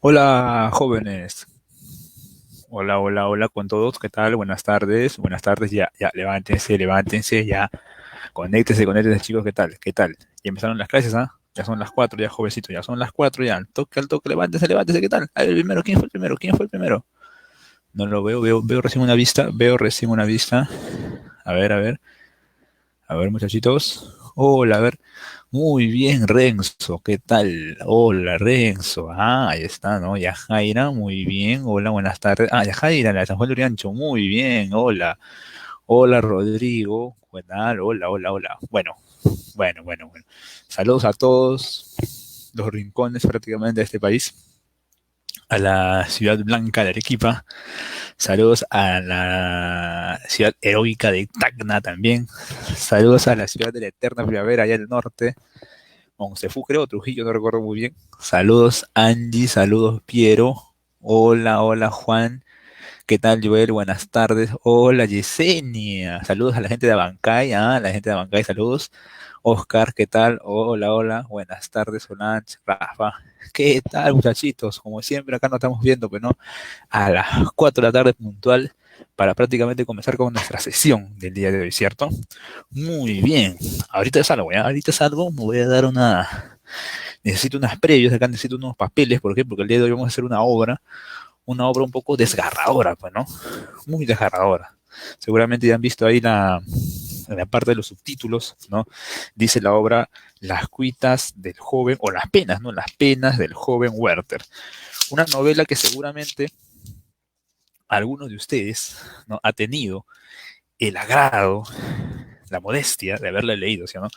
Hola, jóvenes. Hola, hola, hola con todos. ¿Qué tal? Buenas tardes. Ya, levántense, levántense, ya. Conéctense, conéctense, chicos. ¿Qué tal? ¿Qué tal? Ya empezaron las clases, ¿ah? Ya son las 4, ya, jovencito. Ya son las 4, ya. Al toque, levántense, levántense. ¿Qué tal? A ver, el primero, ¿quién fue el primero? ¿Quién fue el primero? No lo veo recién una vista. Veo recién una vista. A ver, a ver. A ver, muchachitos. Hola, a ver. Muy bien, Renzo, ¿qué tal? Hola, Renzo. Ah, ahí está, ¿no? Yajaira, muy bien. Hola, buenas tardes. Ah, Yajaira, la de San Juan de Uriancho, muy bien. Hola. Hola, Rodrigo. ¿Qué tal? Hola, hola, hola. Bueno. Saludos a todos los rincones prácticamente de este país. A la ciudad blanca de Arequipa. Saludos a la ciudad heroica de Tacna también. Saludos a la ciudad de la eterna primavera allá al norte. Montefú, creo, Trujillo, no recuerdo muy bien. Saludos Angie, saludos Piero. Hola, hola Juan. ¿Qué tal Joel? Buenas tardes. Hola Yesenia. Saludos a la gente de Abancay. Ah, la gente de Abancay, saludos. Oscar, ¿qué tal? Hola, hola. Buenas tardes, Solange, Rafa. ¿Qué tal, muchachitos? Como siempre, acá nos estamos viendo, pero no, a las 4 de la tarde puntual para prácticamente comenzar con nuestra sesión del día de hoy, ¿cierto? Muy bien. Ahorita salgo, ¿ya? Ahorita salgo, me voy a dar una... Necesito unas previos, acá necesito unos papeles, ¿por qué? Porque el día de hoy vamos a hacer una obra un poco desgarradora, pues, ¿no? Muy desgarradora. Seguramente ya han visto ahí en la parte de los subtítulos, ¿no? Dice la obra Las cuitas del joven, o las penas, ¿no? Las penas del joven Werther. Una novela que seguramente algunos de ustedes, ¿no? Ha tenido el agrado, la modestia de haberla leído, ¿sí o no?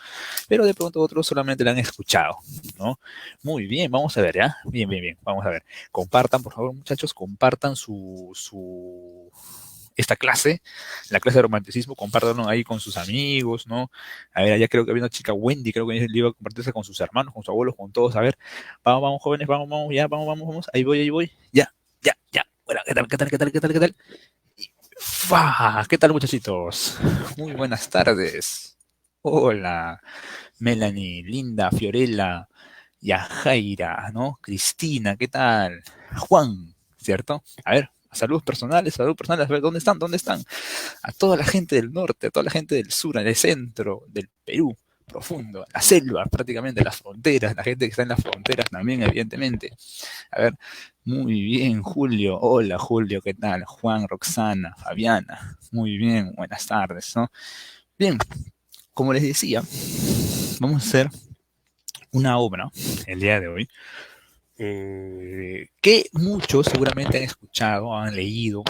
Pero de pronto otros solamente la han escuchado, ¿no? Muy bien, vamos a ver, ¿ya? Bien, vamos a ver. Compartan, por favor, muchachos, compartan esta clase, la clase de romanticismo, compártanlo ahí con sus amigos, ¿no? A ver, allá creo que había una chica Wendy, creo que ella le iba a compartirse con sus hermanos, con sus abuelos, con todos, a ver, vamos, jóvenes, vamos, ya, vamos, ahí voy, ya. Bueno, ¿qué tal? ¿Qué tal, muchachitos? Muy buenas tardes. Hola, Melanie, Linda, Fiorella, Yajaira, ¿no? Cristina, ¿qué tal? Juan, ¿cierto? A ver, saludos personales, a ver, ¿dónde están? ¿Dónde están? A toda la gente del norte, a toda la gente del sur, del centro, del Perú, profundo, la selva, prácticamente las fronteras, la gente que está en las fronteras también, evidentemente. A ver, muy bien, Julio. Hola, Julio, ¿qué tal? Juan, Roxana, Fabiana. Muy bien, buenas tardes, ¿no? Bien, como les decía, vamos a hacer una obra el día de hoy que muchos seguramente han escuchado, han leído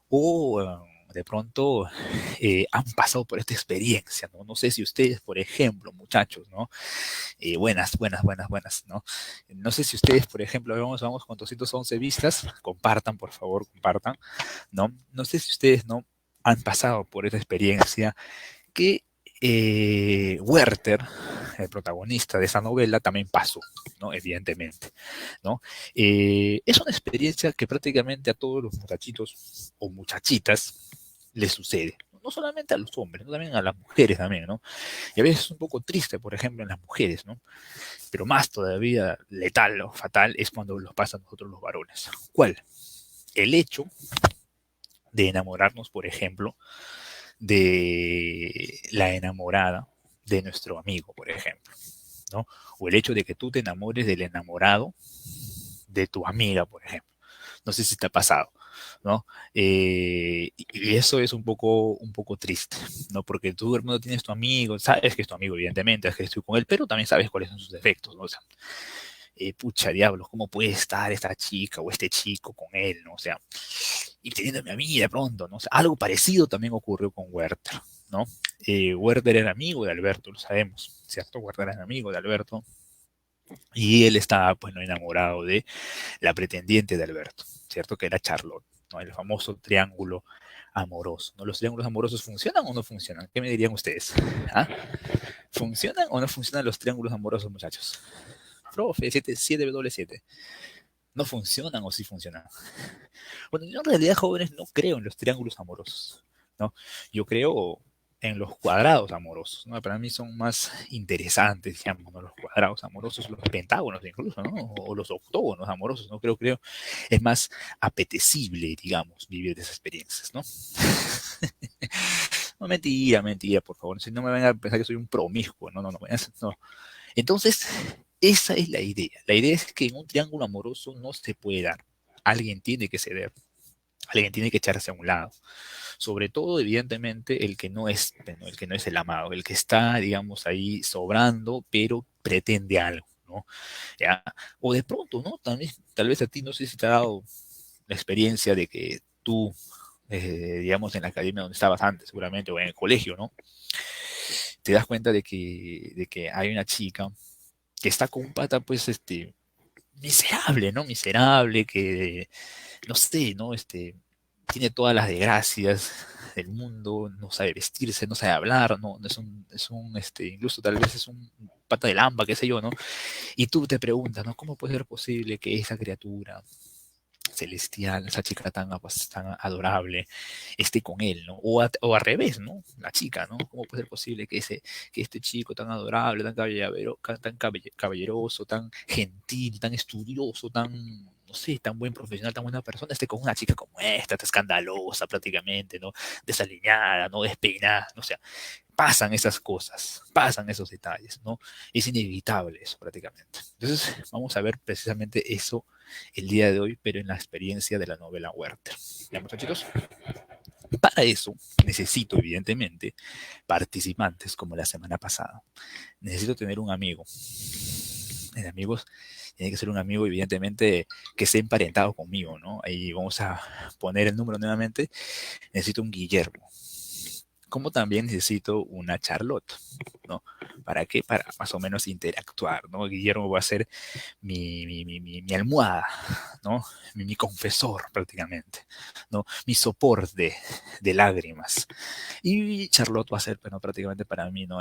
o de pronto han pasado por esta experiencia, ¿no? No sé si ustedes, por ejemplo, muchachos, ¿no? Buenas, ¿no? No sé si ustedes, por ejemplo, vamos con 211 vistas, compartan, por favor, compartan, ¿no? No sé si ustedes, ¿no? Han pasado por esta experiencia que Werther, el protagonista de esa novela, también pasó, ¿no? Evidentemente, ¿no? Es una experiencia que prácticamente a todos los muchachitos o muchachitas les sucede. No solamente a los hombres, ¿no? También a las mujeres también, ¿no? Y a veces es un poco triste, por ejemplo, en las mujeres, ¿no? Pero más todavía letal o fatal es cuando los pasa a nosotros los varones. ¿Cuál? El hecho de enamorarnos, por ejemplo, de la enamorada de nuestro amigo, por ejemplo, ¿no? O el hecho de que tú te enamores del enamorado de tu amiga, por ejemplo. No sé si te ha pasado, ¿no? Y eso es un poco triste, ¿no? Porque tú, hermano, tienes tu amigo, sabes que es tu amigo, evidentemente, es que estoy con él, pero también sabes cuáles son sus defectos, ¿no? O sea, pucha diablos, ¿cómo puede estar esta chica o este chico con él, ¿no? O sea, y teniéndome a mí de pronto, ¿no? O sea, algo parecido también ocurrió con Werther, ¿no? Werther era amigo de Alberto, lo sabemos, ¿cierto? Werther era amigo de Alberto y él estaba, pues, no enamorado de la pretendiente de Alberto, ¿cierto? Que era Charlotte, ¿no? El famoso triángulo amoroso, ¿no? ¿Los triángulos amorosos funcionan o no funcionan? ¿Qué me dirían ustedes? ¿Ah? ¿Funcionan o no funcionan los triángulos amorosos, muchachos? Profe, 7W7. ¿No funcionan o sí funcionan? Bueno, yo en realidad, jóvenes, no creo en los triángulos amorosos, ¿no? Yo creo, en los cuadrados amorosos, ¿no? Para mí son más interesantes, digamos, ¿no? Los cuadrados amorosos, los pentágonos incluso, ¿no? O los octógonos amorosos, ¿no? Creo, es más apetecible, digamos, vivir esas experiencias, ¿no? No, mentira, por favor, si no me van a pensar que soy un promiscuo, no. Entonces, esa es la idea. La idea es que en un triángulo amoroso no se puede dar. Alguien tiene que ceder, alguien tiene que echarse a un lado. Sobre todo, evidentemente, el que no es, bueno, el que no es el amado, el que está, digamos, ahí sobrando, pero pretende algo, ¿no? ¿Ya? O de pronto, ¿no? Tal vez a ti, no sé si te ha dado la experiencia de que tú, digamos, en la academia donde estabas antes, seguramente, o en el colegio, ¿no? Te das cuenta de que hay una chica que está con un pata, pues, miserable, ¿no? Miserable, que, no sé, ¿no? Tiene todas las desgracias del mundo, no sabe vestirse, no sabe hablar, ¿no? Incluso tal vez es un pata de lamba, qué sé yo, ¿no? Y tú te preguntas, ¿no? ¿Cómo puede ser posible que esa criatura celestial, esa chica tan adorable, esté con él, ¿no? O al revés, ¿no? La chica, ¿no? ¿Cómo puede ser posible que este chico tan adorable, tan caballeroso, tan gentil, tan estudioso, no sé, tan buen profesional, tan buena persona, esté con una chica como esta, tan escandalosa prácticamente, ¿no? Desaliñada, ¿no? Despeinada, ¿no? O sea, pasan esas cosas, pasan esos detalles, ¿no? Es inevitable eso prácticamente. Entonces, vamos a ver precisamente eso el día de hoy, pero en la experiencia de la novela Werther. ¿Ya, muchachitos? Para eso necesito, evidentemente, participantes como la semana pasada. Necesito tener un amigo. El amigo tiene que ser un amigo, evidentemente, que esté emparentado conmigo, ¿no? Ahí vamos a poner el número nuevamente. Necesito un Guillermo. Como también necesito una Charlotte, ¿no? ¿Para qué? Para más o menos interactuar, ¿no? Guillermo va a ser mi almohada, ¿no? Mi confesor prácticamente, ¿no? Mi soporte de lágrimas. Y Charlotte va a ser, bueno, prácticamente para mí, ¿no?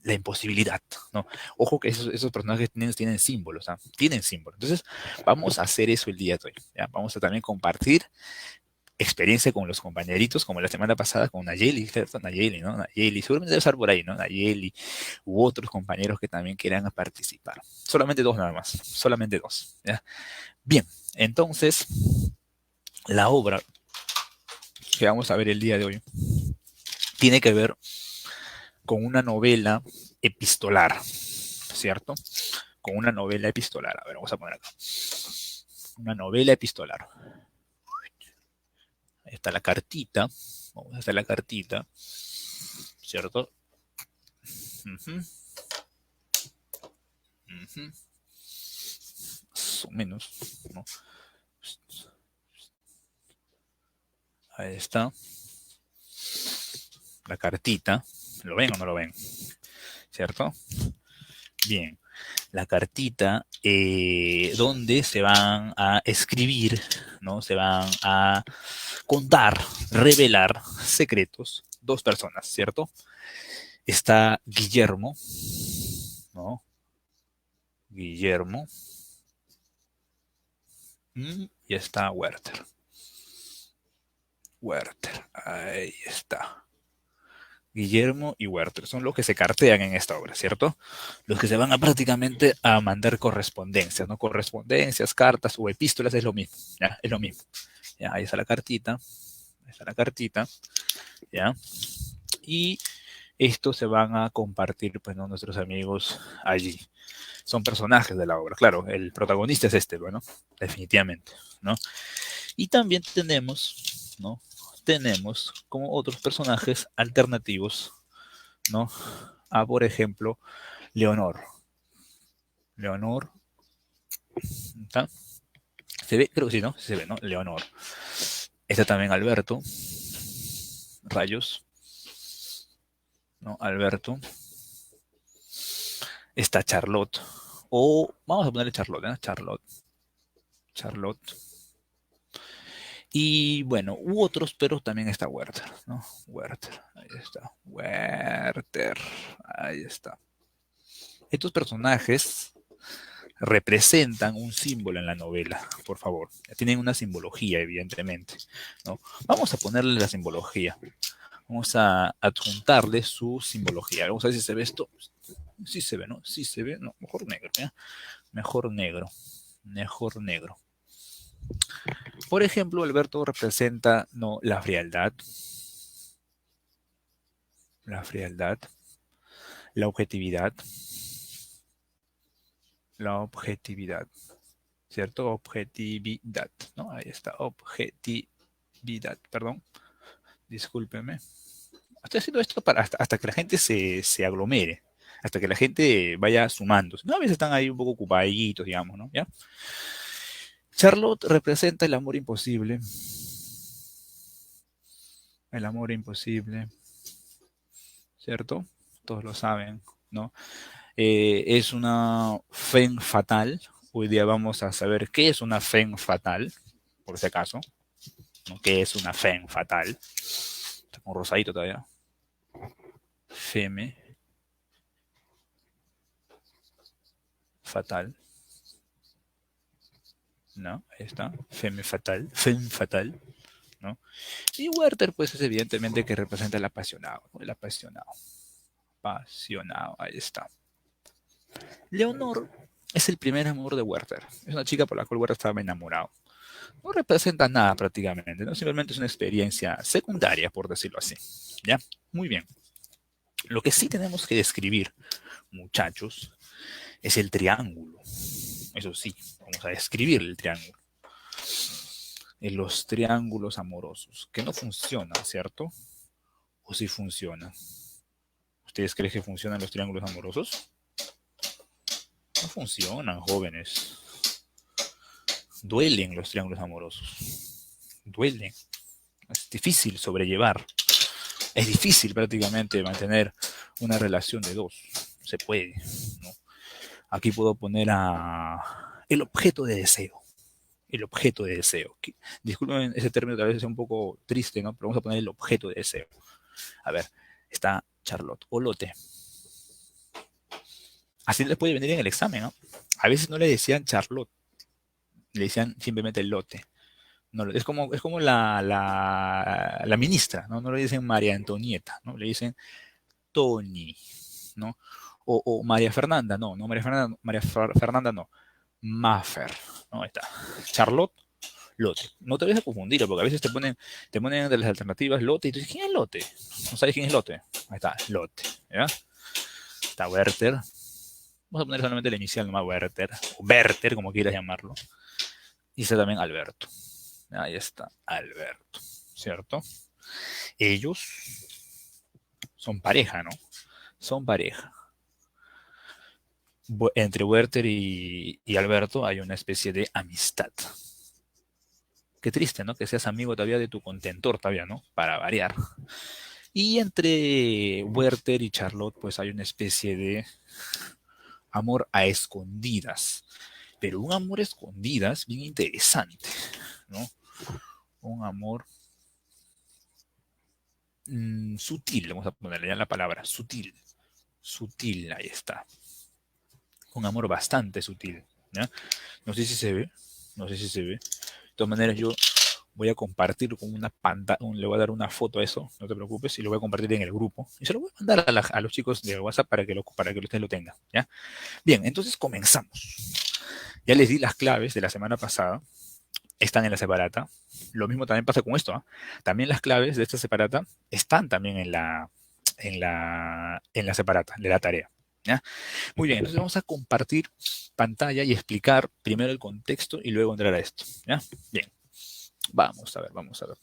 La imposibilidad, ¿no? Ojo que esos personajes tienen símbolos, ¿ah? Tienen símbolos. Entonces, vamos a hacer eso el día de hoy, ¿ya? Vamos a también compartir experiencia con los compañeritos, como la semana pasada con Nayeli, ¿cierto? Nayeli, ¿no? Nayeli, seguramente debe estar por ahí, ¿no? Nayeli u otros compañeros que también quieran participar. Solamente dos nada más, solamente dos, ¿ya? Bien, entonces, la obra que vamos a ver el día de hoy tiene que ver con una novela epistolar, ¿cierto? Con una novela epistolar. A ver, vamos a poner acá. Una novela epistolar. Ahí está la cartita. Vamos a hacer la cartita, ¿cierto? Más o menos, ¿no? Ahí está. La cartita. ¿Lo ven o no lo ven? ¿Cierto? Bien. La cartita donde se van a escribir, ¿no? Se van a contar, revelar secretos. Dos personas, ¿cierto? Está Guillermo, ¿no? Guillermo. Y está Werther. Werther, ahí está. Guillermo y Werther son los que se cartean en esta obra, ¿cierto? Los que se van a prácticamente a mandar correspondencias, ¿no? Correspondencias, cartas o epístolas es lo mismo, ¿ya? Es lo mismo. Ya, ahí está la cartita, ¿ya? Y estos se van a compartir, pues, ¿no? Nuestros amigos allí. Son personajes de la obra, claro, el protagonista es bueno, definitivamente, ¿no? Y también tenemos, ¿no? Tenemos como otros personajes alternativos, ¿no? A, por ejemplo, Leonor. Leonor, ¿está? ¿Se ve? Creo que sí, ¿no? Se ve, ¿no? Leonor. Está también Alberto. Rayos. ¿No? Alberto. Está Charlotte. O vamos a ponerle Charlotte, ¿eh? Charlotte. Y bueno, u otros, pero también está Werther, ¿no? Werther, ahí está. Werther, ahí está. Estos personajes representan un símbolo en la novela, por favor. Tienen una simbología, evidentemente, ¿no? Vamos a ponerle la simbología. Vamos a adjuntarle su simbología. Vamos a ver si se ve esto. Sí se ve, ¿no? Sí se ve. No, mejor negro, ¿ya? Mejor negro. Mejor negro. Por ejemplo, Alberto representa, no, la frialdad, la objetividad, ¿cierto? Objetividad, ¿no? Ahí está, objetividad, perdón, discúlpeme. Estoy haciendo esto para hasta que la gente se aglomere, hasta que la gente vaya sumando. ¿No? A veces están ahí un poco ocupaditos, digamos, ¿no? ¿Ya? Charlotte representa el amor imposible, ¿cierto? Todos lo saben, ¿no? Es una femme fatal. Hoy día vamos a saber qué es una femme fatal, por si acaso, ¿no? ¿Qué es una femme fatal? Está con rosadito todavía. Femme fatal, ¿no? Ahí está. Femme fatal, ¿no? Y Werther, pues es evidentemente que representa el apasionado, ¿no? El apasionado, apasionado, ahí está. Leonor es el primer amor de Werther. Es una chica por la cual Werther estaba enamorado. No representa nada prácticamente, ¿no? Simplemente es una experiencia secundaria, por decirlo así. ¿Ya? Muy bien. Lo que sí tenemos que describir, muchachos, es el triángulo. Eso sí, vamos a describir el triángulo. En los triángulos amorosos, que no funcionan, ¿cierto? ¿O sí funcionan? ¿Ustedes creen que funcionan los triángulos amorosos? No funcionan, jóvenes. Duelen los triángulos amorosos. Duelen. Es difícil sobrellevar. Es difícil prácticamente mantener una relación de dos. Se puede, ¿no? Aquí puedo poner el objeto de deseo. El objeto de deseo. Disculpen, ese término tal vez es un poco triste, ¿no? Pero vamos a poner el objeto de deseo. A ver, está Charlotte o Lotte. Así les puede venir en el examen, ¿no? A veces no le decían Charlotte, le decían simplemente Lotte. No, es como la ministra, ¿no? No le dicen María Antonieta, ¿no? Le dicen Tony, ¿no? O María Fernanda, no, María Fernanda no, Maffer, ¿no? Ahí está. Charlotte, Lotte. No te vayas a confundir, porque a veces te ponen de las alternativas Lotte y tú dices, ¿quién es Lotte? No sabes quién es Lotte. Ahí está, Lotte, ¿ya? Está Werther. Vamos a poner solamente la inicial nomás, Werther, o Werther, como quieras llamarlo. Y está también Alberto. Ahí está, Alberto, ¿cierto? Ellos son pareja, ¿no? Son pareja. Entre Werther y Alberto hay una especie de amistad. Qué triste, ¿no? Que seas amigo todavía de tu contentor todavía, ¿no? Para variar. Y entre Werther y Charlotte, pues hay una especie de amor a escondidas. Pero un amor a escondidas bien interesante, ¿no? Un amor sutil, vamos a ponerle ya la palabra, sutil. Sutil, ahí está. Un amor bastante sutil, ¿ya? No sé si se ve, no sé si se ve. De todas maneras, yo voy a compartir con una pantalla, le voy a dar una foto a eso, no te preocupes, y lo voy a compartir en el grupo. Y se lo voy a mandar a los chicos de WhatsApp para que ustedes lo tengan, ¿ya? Bien, entonces comenzamos. Ya les di las claves de la semana pasada, están en la separata. Lo mismo también pasa con esto, ¿eh? También las claves de esta separata están también en la separata de la tarea, ¿ya? Muy bien, entonces vamos a compartir pantalla y explicar primero el contexto y luego entrar a esto, ¿ya? Bien, vamos a ver, vamos a ver.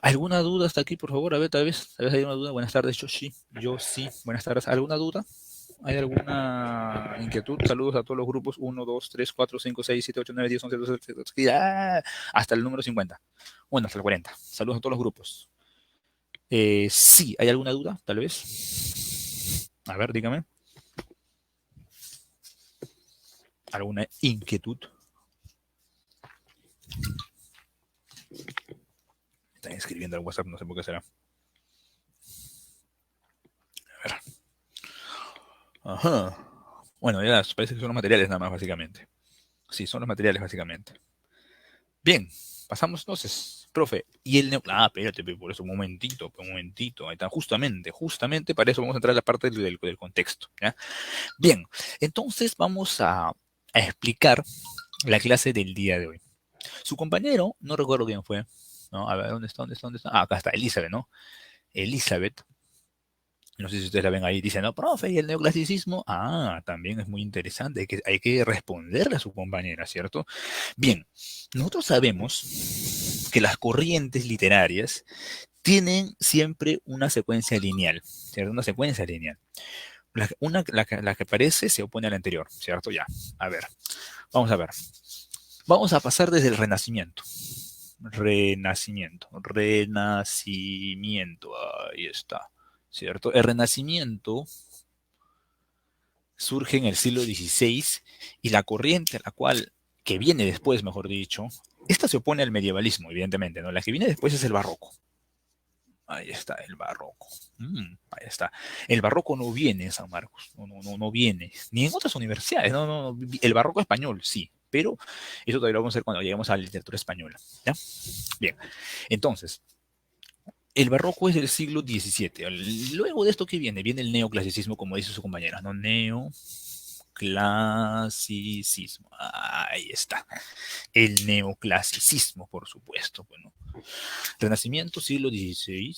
¿Alguna duda hasta aquí, por favor? A ver, tal vez hay una duda. Buenas tardes, yo sí. Buenas tardes. ¿Alguna duda? ¿Hay alguna inquietud? Saludos a todos los grupos 1, 2, 3, 4, 5, 6, 7, 8, 9, 10, 11, 12, 13, 14, hasta el número 50. Bueno, hasta el 40. Saludos a todos los grupos. Sí, ¿hay alguna duda? Tal vez. A ver, dígame. ¿Alguna inquietud? Están escribiendo al WhatsApp, no sé por qué será. A ver. Ajá. Bueno, ya parece que son los materiales nada más, básicamente. Sí, son los materiales, básicamente. Bien, pasamos entonces. Profe, y el espérate, por eso, un momentito, ahí está, justamente para eso vamos a entrar a la parte del contexto, ¿ya? Bien, entonces vamos a explicar la clase del día de hoy. Su compañero, no recuerdo quién fue, ¿no? A ver, ¿dónde está? Ah, acá está, Elizabeth, ¿no? Elizabeth, no sé si ustedes la ven ahí, dice, no, profe, ¿y el neoclasicismo? Ah, también es muy interesante, hay que responderle a su compañera, ¿cierto? Bien, nosotros sabemos que las corrientes literarias tienen siempre una secuencia lineal, ¿cierto? Una secuencia lineal. La que aparece se opone a la anterior, ¿cierto? Ya, a ver, vamos a ver. Vamos a pasar desde el Renacimiento. Renacimiento, ahí está, ¿cierto? El Renacimiento surge en el siglo XVI y la corriente a la cual, que viene después, mejor dicho, esta se opone al medievalismo, evidentemente, ¿no? La que viene después es el barroco. Ahí está, el barroco. Ahí está. El barroco no viene en San Marcos, no viene, ni en otras universidades, no. El barroco español, sí, pero eso todavía lo vamos a ver cuando lleguemos a la literatura española, ¿ya? Bien, entonces, el barroco es del siglo XVII. Luego de esto, ¿qué viene? Viene el neoclasicismo, como dice su compañera, ¿no? Neoclasicismo. Ahí está. El neoclasicismo, por supuesto. Bueno, Renacimiento, siglo XVI,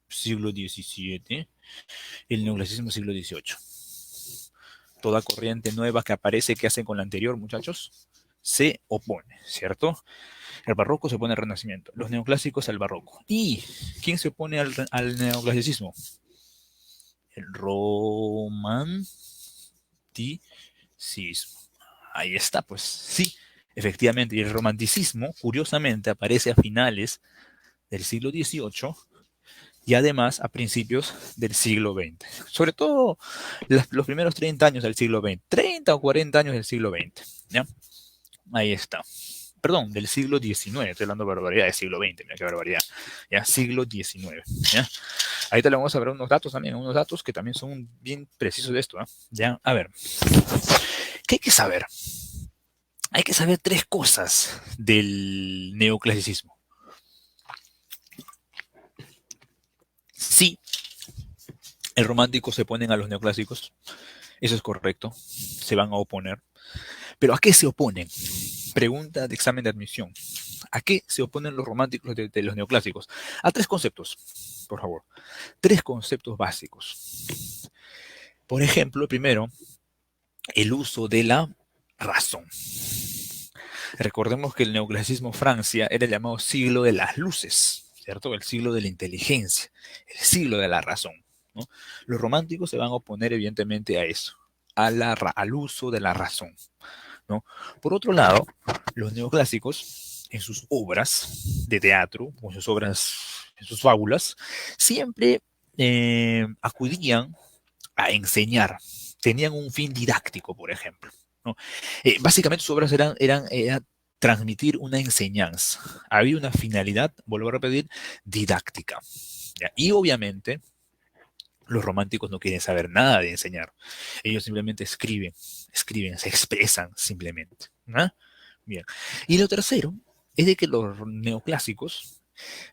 siglo XVII, el neoclasicismo, siglo XVIII. Toda corriente nueva que aparece, ¿qué hacen con la anterior, muchachos? Se opone, ¿cierto? El barroco se opone al renacimiento, los neoclásicos al barroco. ¿Y quién se opone al neoclasicismo? El romanticismo. Ahí está, pues sí, efectivamente. Y el romanticismo, curiosamente, aparece a finales del siglo XVIII y además a principios del siglo XX. Sobre todo los primeros 30 años del siglo XX, 30 o 40 años del siglo XX. ¿Ya? Ahí está. Perdón, del siglo XIX, estoy hablando de barbaridad, del siglo XX, mira qué barbaridad. Ya, siglo XIX. ¿Ya? Ahí te le vamos a ver unos datos también, unos datos que también son bien precisos de esto. ¿Eh? Ya, a ver, ¿qué hay que saber? Hay que saber tres cosas del neoclasicismo. Sí, el romántico se oponen a los neoclásicos, eso es correcto, se van a oponer. ¿Pero a qué se oponen? Pregunta de examen de admisión. ¿A qué se oponen los románticos de los neoclásicos? A tres conceptos, por favor. Tres conceptos básicos. Por ejemplo, primero, el uso de la razón. Recordemos que el neoclasicismo Francia era el llamado siglo de las luces, ¿cierto? El siglo de la inteligencia, el siglo de la razón, ¿no? Los románticos se van a oponer evidentemente a eso, al uso de la razón, ¿no? Por otro lado, los neoclásicos, en sus obras de teatro, o en sus obras, en sus fábulas, siempre acudían a enseñar, tenían un fin didáctico, por ejemplo, ¿no? Básicamente sus obras eran transmitir una enseñanza. Había una finalidad, vuelvo a repetir, didáctica. ¿Ya? Y obviamente los románticos no quieren saber nada de enseñar. Ellos simplemente escriben, se expresan simplemente. ¿No? Bien. Y lo tercero es de que los neoclásicos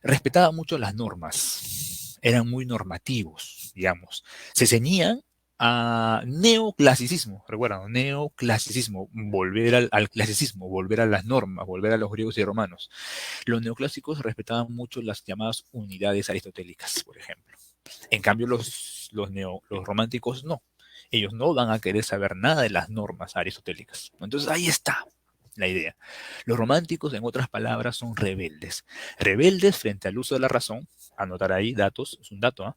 respetaban mucho las normas. Eran muy normativos, digamos. Se ceñían a neoclasicismo, recuerdan, neoclasicismo, volver al clasicismo, volver a las normas, volver a los griegos y romanos. Los neoclásicos respetaban mucho las llamadas unidades aristotélicas, por ejemplo. En cambio, los románticos no. Ellos no van a querer saber nada de las normas aristotélicas. Entonces ahí está la idea. Los románticos, en otras palabras, son rebeldes. Rebeldes frente al uso de la razón. Anotar ahí datos, es un dato.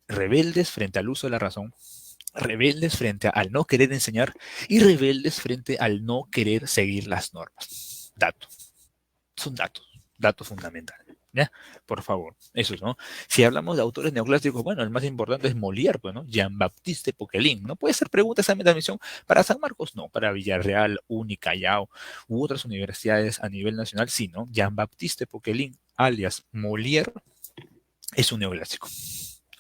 Rebeldes frente al uso de la razón. Rebeldes frente al no querer enseñar y rebeldes frente al no querer seguir las normas. Datos. Son datos fundamentales. ¿Ya? Por favor, eso es, ¿no? Si hablamos de autores neoclásicos, bueno, el más importante es Molière, pues, ¿no? Jean-Baptiste Poquelin. ¿No puede ser pregunta esa admisión para San Marcos? No, para Villarreal, Callao u otras universidades a nivel nacional, sí, ¿no? Jean-Baptiste Poquelin, alias Molière, es un neoclásico.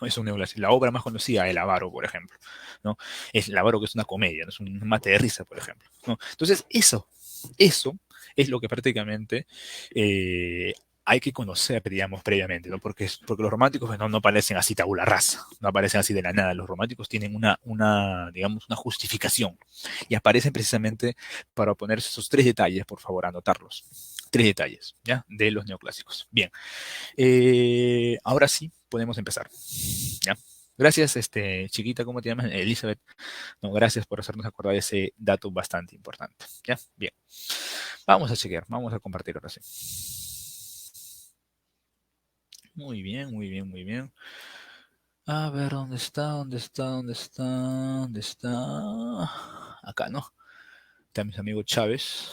¿No? Es un neoclásico. La obra más conocida, El Avaro, por ejemplo, ¿no? Es El Avaro, que es una comedia, ¿no? Es un mate de risa, por ejemplo, ¿no? Entonces, eso es lo que prácticamente hay que conocer, digamos, previamente, ¿no? Porque los románticos pues, no aparecen así tabula rasa, no aparecen así de la nada. Los románticos tienen digamos, una justificación y aparecen precisamente para oponerse esos tres detalles, por favor, anotarlos. Tres detalles, ¿ya? De los neoclásicos. Bien, ahora sí podemos empezar, ¿ya? Gracias, chiquita, ¿cómo te llamas? Elizabeth. No, gracias por hacernos acordar de ese dato bastante importante, ¿ya? Bien, vamos a chequear, vamos a compartir ahora sí. Muy bien, muy bien, muy bien. A ver, ¿dónde está? ¿Dónde está? ¿Dónde está? ¿Dónde está? Acá, ¿no? Está mis amigos Chávez,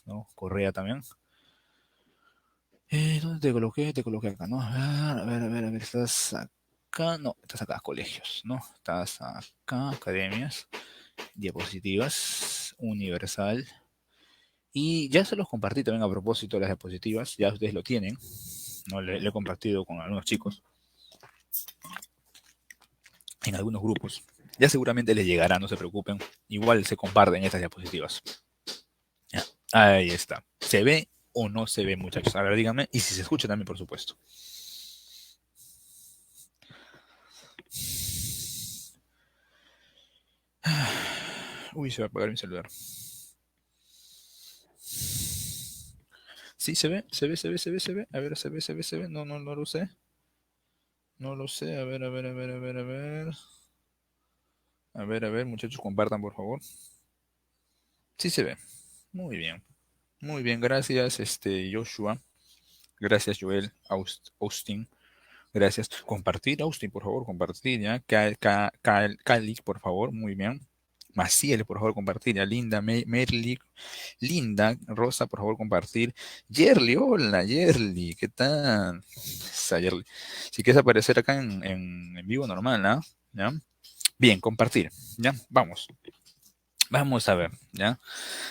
¿no? Correa también. ¿Dónde te coloqué? Te coloqué acá, ¿no? A ver, estás acá, no, estás acá, colegios, ¿no? Estás acá, academias, diapositivas, universal. Y ya se los compartí también a propósito de las diapositivas, ya ustedes lo tienen, ¿no? Le he compartido con algunos chicos en algunos grupos. Ya seguramente les llegará, no se preocupen. Igual se comparten estas diapositivas. Ya. Ahí está. ¿Se ve o no se ve, muchachos? A ver, díganme. Y si se escucha también, por supuesto. Uy, se va a apagar mi celular. Sí, se ve, se ve, se ve, se ve, se ve. A ver, se ve, se ve, se ve. No, no, no lo sé. No lo sé. A ver, a ver, a ver, a ver, a ver. A ver, muchachos, compartan, por favor. Sí se ve. Muy bien. Muy bien, gracias, Joshua. Gracias, Joel, Austin. Gracias. Compartir, Austin, por favor, compartir, ¿ya? Cali, por favor, muy bien. Maciel, por favor, compartir, ya. Linda, Merly, Linda, Rosa, por favor, compartir. Yerly, hola, Yerly, ¿qué tal? Esa Yerly. Si quieres aparecer acá en vivo normal, ¿ah? ¿Ya? Bien, compartir, ¿ya? Vamos. Vamos a ver, ¿ya?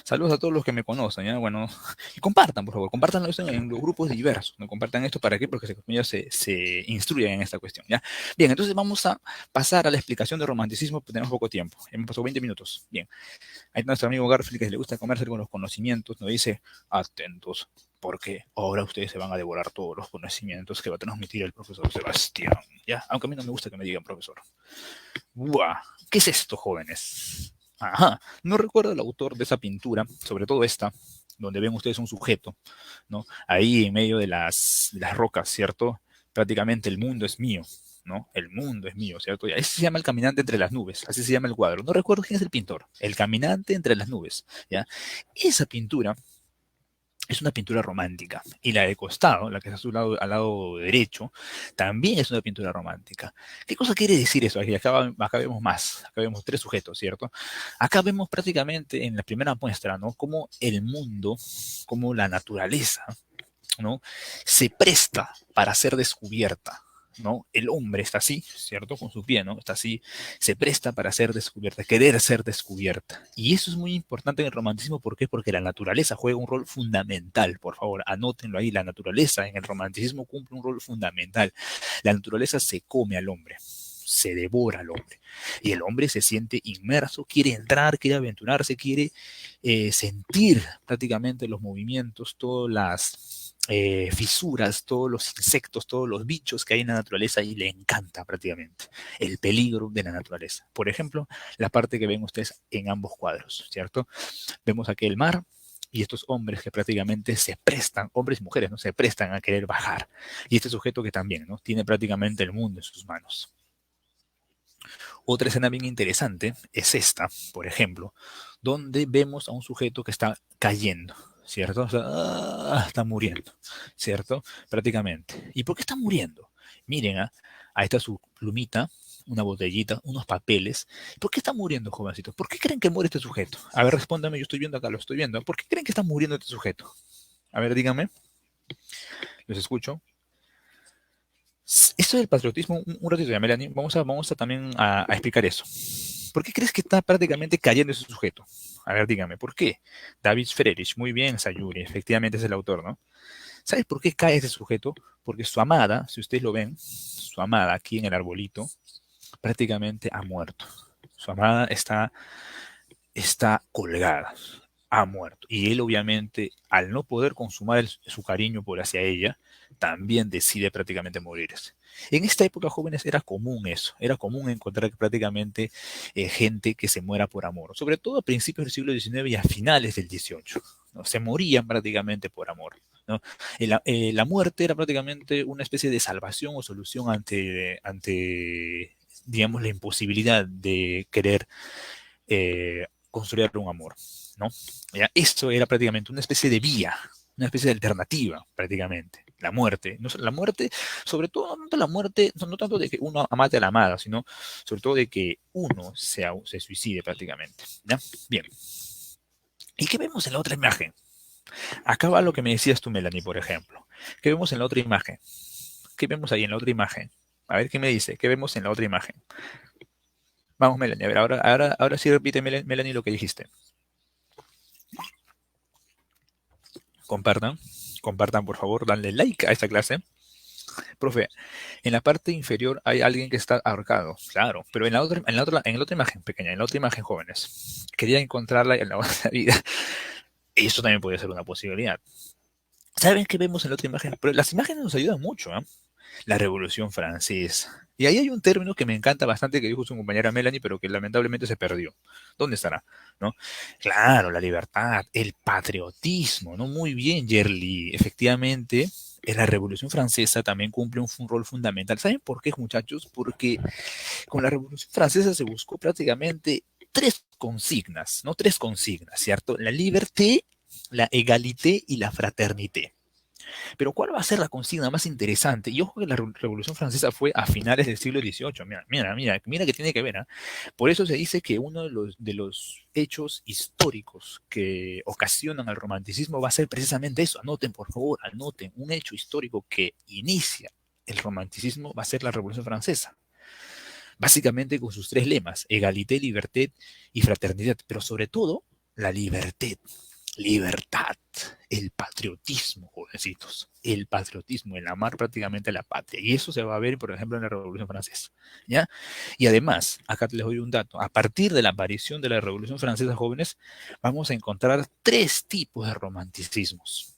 Saludos a todos los que me conocen, ¿ya? Bueno, y compartan, por favor, compartan esto en los grupos diversos, ¿no? Compartan esto para qué, porque ellos se instruyan en esta cuestión, ¿ya? Bien, entonces vamos a pasar a la explicación de romanticismo, porque tenemos poco tiempo, hemos pasado 20 minutos, bien. Ahí está nuestro amigo Garfield, que le gusta comerse con los conocimientos, nos dice, atentos, porque ahora ustedes se van a devorar todos los conocimientos que va a transmitir el profesor Sebastián, ¿ya? Aunque a mí no me gusta que me digan profesor. ¡Buah! ¿Qué es esto, jóvenes? Ajá, no recuerdo el autor de esa pintura, sobre todo esta, donde ven ustedes un sujeto, ¿no? Ahí en medio de las rocas, ¿cierto? Prácticamente el mundo es mío, ¿no? El mundo es mío, ¿cierto? Y ese se llama El caminante entre las nubes, así se llama el cuadro. No recuerdo quién es el pintor, El caminante entre las nubes, ¿ya? Esa pintura es una pintura romántica. Y la de costado, la que está a su lado, al lado derecho, también es una pintura romántica. ¿Qué cosa quiere decir eso? Aquí acá vemos más, acá vemos tres sujetos, ¿cierto? Acá vemos prácticamente en la primera muestra, ¿no? Cómo el mundo, cómo la naturaleza, ¿no? Se presta para ser descubierta, ¿no? El hombre está así, ¿cierto? Con su pie, ¿no? Está así, se presta para ser descubierta, querer ser descubierta. Y eso es muy importante en el romanticismo, ¿por qué? Porque la naturaleza juega un rol fundamental, por favor, anótenlo ahí, la naturaleza en el romanticismo cumple un rol fundamental. La naturaleza se come al hombre, se devora al hombre. Y el hombre se siente inmerso, quiere entrar, quiere aventurarse, quiere sentir prácticamente los movimientos, todas las fisuras, todos los insectos, todos los bichos que hay en la naturaleza y le encanta prácticamente el peligro de la naturaleza. Por ejemplo, la parte que ven ustedes en ambos cuadros, ¿cierto? Vemos aquí el mar y estos hombres que prácticamente se prestan, hombres y mujeres, ¿no? Se prestan a querer bajar. Y este sujeto que también, ¿no? Tiene prácticamente el mundo en sus manos. Otra escena bien interesante es esta, por ejemplo, donde vemos a un sujeto que está cayendo, ¿cierto? O sea, está muriendo, ¿cierto? Prácticamente. ¿Y por qué está muriendo? Miren, ahí está su plumita, una botellita, unos papeles. ¿Por qué está muriendo, jovencitos? ¿Por qué creen que muere este sujeto? A ver, respóndame, yo estoy viendo acá, lo estoy viendo. ¿Por qué creen que está muriendo este sujeto? A ver, díganme, los escucho. Esto del patriotismo, un ratito ya, Melanie, vamos a también a explicar eso. ¿Por qué crees que está prácticamente cayendo ese sujeto? A ver, dígame, ¿por qué? David Friedrich, muy bien, Sayuri, efectivamente es el autor, ¿no? ¿Sabes por qué cae ese sujeto? Porque su amada, si ustedes lo ven, su amada aquí en el arbolito, prácticamente ha muerto. Su amada está colgada. ha muerto. Y él obviamente, al no poder consumar su cariño por hacia ella, también decide prácticamente morirse. En esta época, jóvenes, era común eso, era común encontrar prácticamente gente que se muera por amor, sobre todo a principios del siglo XIX y a finales del XVIII, ¿no? Se morían prácticamente por amor, ¿no? La muerte era prácticamente una especie de salvación o solución ante digamos, la imposibilidad de querer construir un amor, ¿no? ¿Ya? Esto era prácticamente una especie de vía, una especie de alternativa, prácticamente. La muerte, no, la muerte, sobre todo, no tanto la muerte, no tanto de que uno mate a la amada, sino sobre todo de que uno se suicide prácticamente. ¿Ya? Bien. ¿Y qué vemos en la otra imagen? Acá va lo que me decías tú, Melanie, por ejemplo. ¿Qué vemos en la otra imagen? ¿Qué vemos ahí en la otra imagen? A ver qué me dice. ¿Qué vemos en la otra imagen? Vamos, Melanie. A ver, ahora sí repite, Melanie, lo que dijiste. Compartan, compartan por favor, danle like a esta clase. Profe, en la parte inferior hay alguien que está ahorcado, claro, pero en la otra imagen pequeña, en la otra imagen jóvenes, quería encontrarla en la otra vida. Eso también puede ser una posibilidad. ¿Saben qué vemos en la otra imagen? Pero las imágenes nos ayudan mucho, ¿eh? La Revolución Francesa. Y ahí hay un término que me encanta bastante que dijo su compañera Melanie, pero que lamentablemente se perdió. ¿Dónde estará? ¿No? Claro, la libertad, el patriotismo, ¿no? Muy bien, Yerli. Efectivamente, en la Revolución Francesa también cumple un rol fundamental. ¿Saben por qué, muchachos? Porque con la Revolución Francesa se buscó prácticamente tres consignas, ¿no? Tres consignas, ¿cierto? La liberté, la égalité y la fraternité. Pero ¿cuál va a ser la consigna más interesante? Y ojo que la Revolución Francesa fue a finales del siglo XVIII. Mira, mira, mira, mira que tiene que ver. ¿Eh? Por eso se dice que uno de los hechos históricos que ocasionan el romanticismo va a ser precisamente eso. Anoten, por favor, anoten. Un hecho histórico que inicia el romanticismo va a ser la Revolución Francesa. Básicamente con sus tres lemas, égalité, liberté y fraternidad, pero sobre todo la libertad, el patriotismo, jovencitos, el patriotismo, el amar prácticamente a la patria. Y eso se va a ver, por ejemplo, en la Revolución Francesa. ¿Ya? Y además, acá les doy un dato, a partir de la aparición de la Revolución Francesa, jóvenes, vamos a encontrar tres tipos de romanticismos.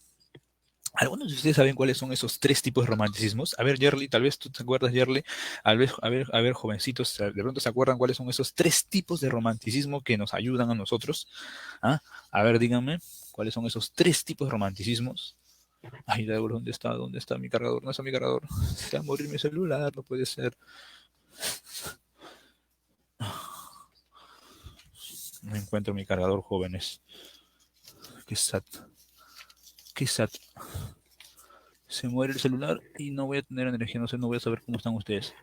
¿Algunos de ustedes saben cuáles son esos tres tipos de romanticismos? A ver, Yerly, tal vez tú te acuerdas, Yerly. A ver, jovencitos, de pronto se acuerdan cuáles son esos tres tipos de romanticismo que nos ayudan a nosotros. ¿Ah? A ver, díganme, ¿cuáles son esos tres tipos de romanticismos? Ay, ¿dónde está? ¿Dónde está mi cargador? No está mi cargador. Se va a morir mi celular, no puede ser. No encuentro mi cargador, jóvenes. Qué sad. Qué sad. Se muere el celular y no voy a tener energía, no sé, no voy a saber cómo están ustedes.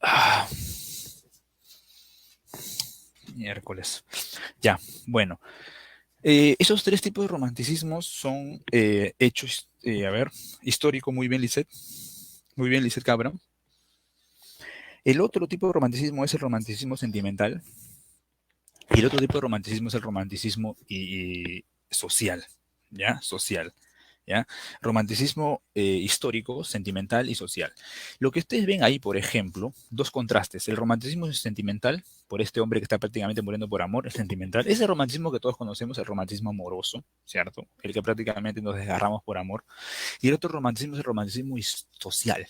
Ah, miércoles. Ya, bueno. Esos tres tipos de romanticismos son hechos, a ver, histórico, muy bien, Lisette. Muy bien, Lisette Cabra. El otro tipo de romanticismo es el romanticismo sentimental. Y el otro tipo de romanticismo es el romanticismo social, ¿ya? Social, ¿ya? Romanticismo histórico, sentimental y social. Lo que ustedes ven ahí, por ejemplo, dos contrastes. El romanticismo sentimental, por este hombre que está prácticamente muriendo por amor, es sentimental. Ese romanticismo que todos conocemos, el romanticismo amoroso, ¿cierto? El que prácticamente nos desgarramos por amor. Y el otro romanticismo es el romanticismo social.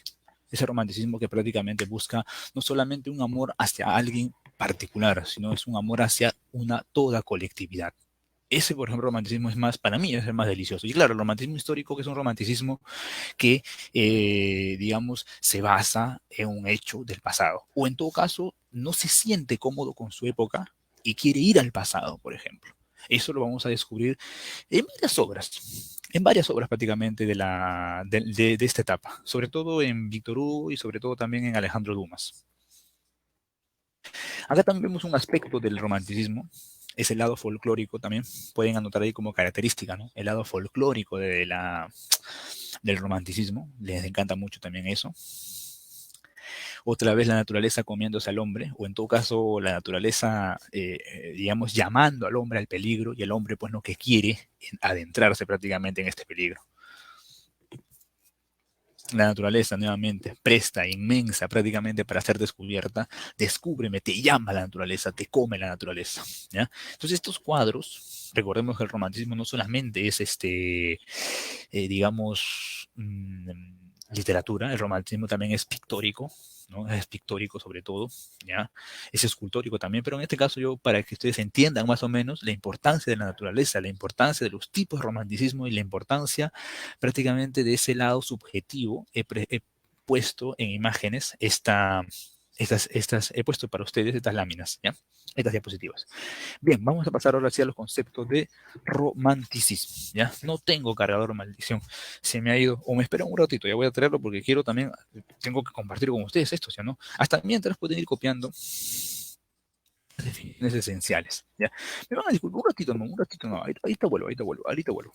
Ese romanticismo que prácticamente busca no solamente un amor hacia alguien particular, sino es un amor hacia una toda colectividad. Ese, por ejemplo, romanticismo es más, para mí, es el más delicioso. Y claro, el romanticismo histórico, que es un romanticismo que, digamos, se basa en un hecho del pasado. O en todo caso, no se siente cómodo con su época y quiere ir al pasado, por ejemplo. Eso lo vamos a descubrir en varias obras prácticamente de esta etapa, sobre todo en Víctor Hugo y sobre todo también en Alejandro Dumas. Acá también vemos un aspecto del romanticismo, es el lado folclórico también, pueden anotar ahí como característica, ¿no? El lado folclórico del romanticismo, les encanta mucho también eso. Otra vez la naturaleza comiéndose al hombre, o en todo caso la naturaleza, digamos, llamando al hombre al peligro, y el hombre pues no que quiere adentrarse prácticamente en este peligro. La naturaleza nuevamente, presta, inmensa prácticamente para ser descubierta. Descúbreme, te llama la naturaleza, te come la naturaleza, ¿ya? Entonces estos cuadros, recordemos que el romanticismo no solamente es digamos, literatura, el romanticismo también es pictórico, ¿no? Es pictórico sobre todo, ¿ya? Es escultórico también, pero en este caso yo, para que ustedes entiendan más o menos la importancia de la naturaleza, la importancia de los tipos de romanticismo y la importancia prácticamente de ese lado subjetivo, he puesto en imágenes he puesto para ustedes estas láminas, ¿ya? Estas diapositivas. Bien, vamos a pasar ahora sí a los conceptos de romanticismo, ¿ya? No tengo cargador, maldición. Se me ha ido, o me espera un ratito, ya voy a traerlo porque quiero también, tengo que compartir con ustedes esto, ¿ya no? Hasta mientras pueden ir copiando definiciones esenciales, ¿ya? Me van a disculpar un ratito no, ahorita vuelvo, ¿ya? Ahorita vuelvo.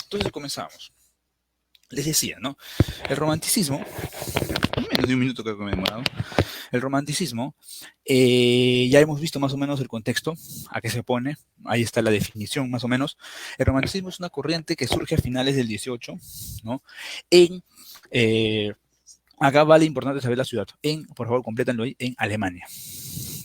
Entonces comenzamos. Les decía, ¿no? El romanticismo, menos de un minuto creo que me he demorado. El romanticismo, ya hemos visto más o menos el contexto, a qué se pone, ahí está la definición más o menos. El romanticismo es una corriente que surge a finales del 18, ¿no? En, acá vale importante saber la ciudad, por favor, complétenlo ahí, en Alemania.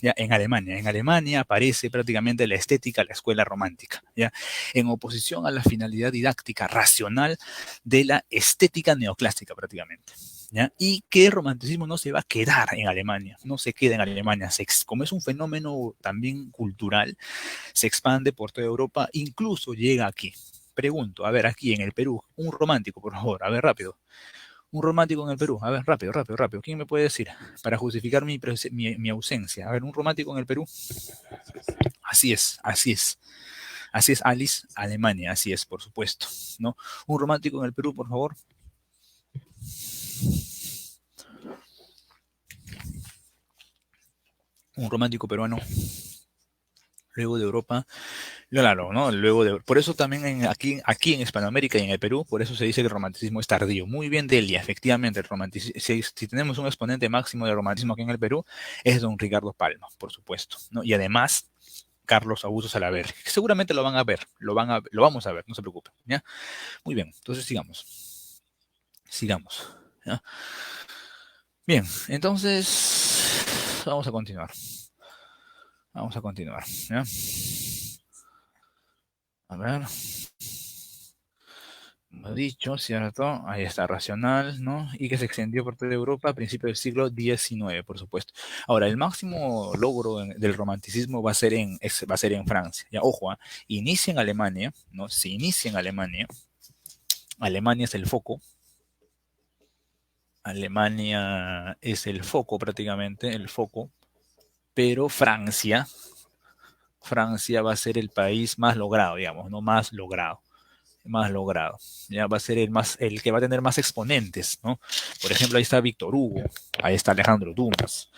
¿Ya? En Alemania aparece prácticamente la estética, la escuela romántica, ¿ya? En oposición a la finalidad didáctica racional de la estética neoclásica prácticamente. ¿Ya? Y que el romanticismo no se va a quedar en Alemania, no se queda en Alemania, como es un fenómeno también cultural, se expande por toda Europa, incluso llega aquí. Pregunto, a ver, aquí en el Perú, un romántico, por favor, a ver, rápido. Un romántico en el Perú, a ver, rápido, rápido, rápido. ¿Quién me puede decir? Para justificar mi ausencia. A ver, un romántico en el Perú. Así es, así es. Así es, Alice, Alemania, así es, por supuesto, ¿no? Un romántico en el Perú, por favor. Un romántico peruano, luego de Europa, claro, ¿no? Por eso también aquí en Hispanoamérica y en el Perú, por eso se dice que el romanticismo es tardío. Muy bien, Delia, efectivamente, si tenemos un exponente máximo de romanticismo aquí en el Perú, es don Ricardo Palma, por supuesto, ¿no? Y además, Carlos Augusto Salaverry, que seguramente lo van a ver, lo vamos a ver, no se preocupen, ¿ya? Muy bien, entonces sigamos, ¿ya? Bien, entonces, vamos a continuar, ¿ya? A ver, como he dicho, ¿cierto? Ahí está, racional, ¿no? Y que se extendió por toda Europa a principios del siglo XIX, por supuesto. Ahora, el máximo logro del romanticismo va a ser en Francia. Ya, ojo, inicia en Alemania, ¿no? Se inicia en Alemania. Alemania es el foco. Alemania es el foco prácticamente, el foco. Pero Francia va a ser el país más logrado, digamos, ¿no? Más logrado. Ya va a ser el que va a tener más exponentes, ¿no? Por ejemplo, ahí está Víctor Hugo, ahí está Alejandro Dumas,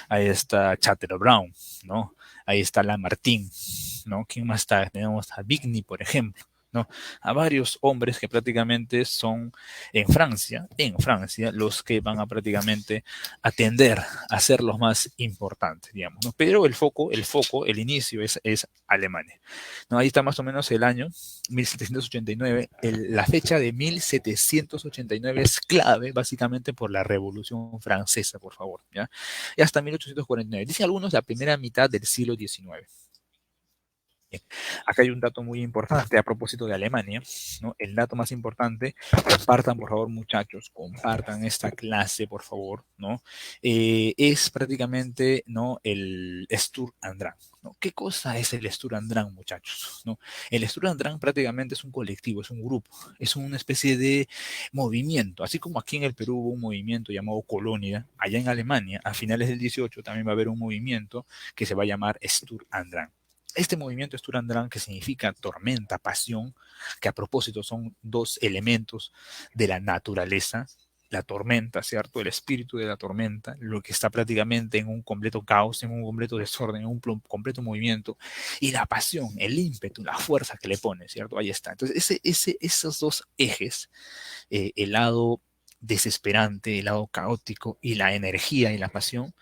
ahí está Chateaubriand, ¿no? Ahí está Lamartine, ¿no? ¿Quién más está? Tenemos a Vigny, por ejemplo, ¿no? A varios hombres que prácticamente son en Francia, los que van a prácticamente atender a ser los más importantes, digamos, ¿no? Pero el inicio es Alemania, ¿no? Ahí está más o menos el año 1789. La fecha de 1789 es clave básicamente por la Revolución Francesa, por favor, ¿ya? Y hasta 1849. Dicen algunos la primera mitad del siglo XIX. Bien. Acá hay un dato muy importante a propósito de Alemania, ¿no? El dato más importante, compartan por favor muchachos, compartan esta clase por favor, ¿no? Es prácticamente, ¿no? El Sturm and Drang, ¿no? ¿Qué cosa es el Sturm and Drang, muchachos? ¿No? El Sturm and Drang prácticamente es un colectivo, es un grupo, es una especie de movimiento, así como aquí en el Perú hubo un movimiento llamado Colonia, allá en Alemania, a finales del 18 también va a haber un movimiento que se va a llamar Sturm and Drang. Este movimiento es Turandrán, que significa tormenta, pasión, que a propósito son dos elementos de la naturaleza, la tormenta, ¿cierto? El espíritu de la tormenta, lo que está prácticamente en un completo caos, en un completo desorden, en un completo movimiento, y la pasión, el ímpetu, la fuerza que le pone, ¿cierto? Ahí está. Entonces, esos dos ejes, el lado desesperante, el lado caótico y la energía y la pasión,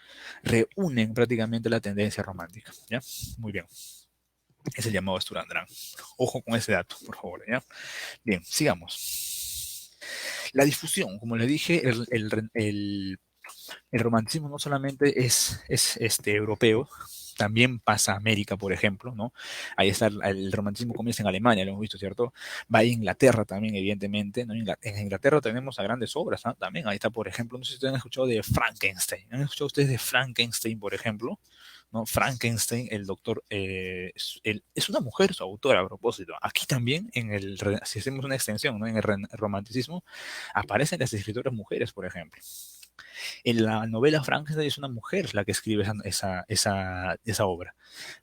reúnen prácticamente la tendencia romántica, ¿ya? Muy bien. Es el llamado Sturandrán. Ojo con ese dato, por favor. ¿Ya? Bien, sigamos. La difusión, como les dije, el romanticismo no solamente es europeo, también pasa a América, por ejemplo, ¿no? Ahí está el romanticismo comienza en Alemania, lo hemos visto, ¿cierto? Va a Inglaterra también, evidentemente, ¿no? En Inglaterra tenemos a grandes obras, ¿no? También ahí está, por ejemplo, no sé si ustedes han escuchado de Frankenstein. ¿Han escuchado ustedes de Frankenstein, por ejemplo? ¿No? Frankenstein, el doctor, es una mujer su autora a propósito. Aquí también, si hacemos una extensión, ¿no? En el romanticismo, aparecen las escritoras mujeres, por ejemplo. En la novela Frankenstein es una mujer la que escribe esa obra.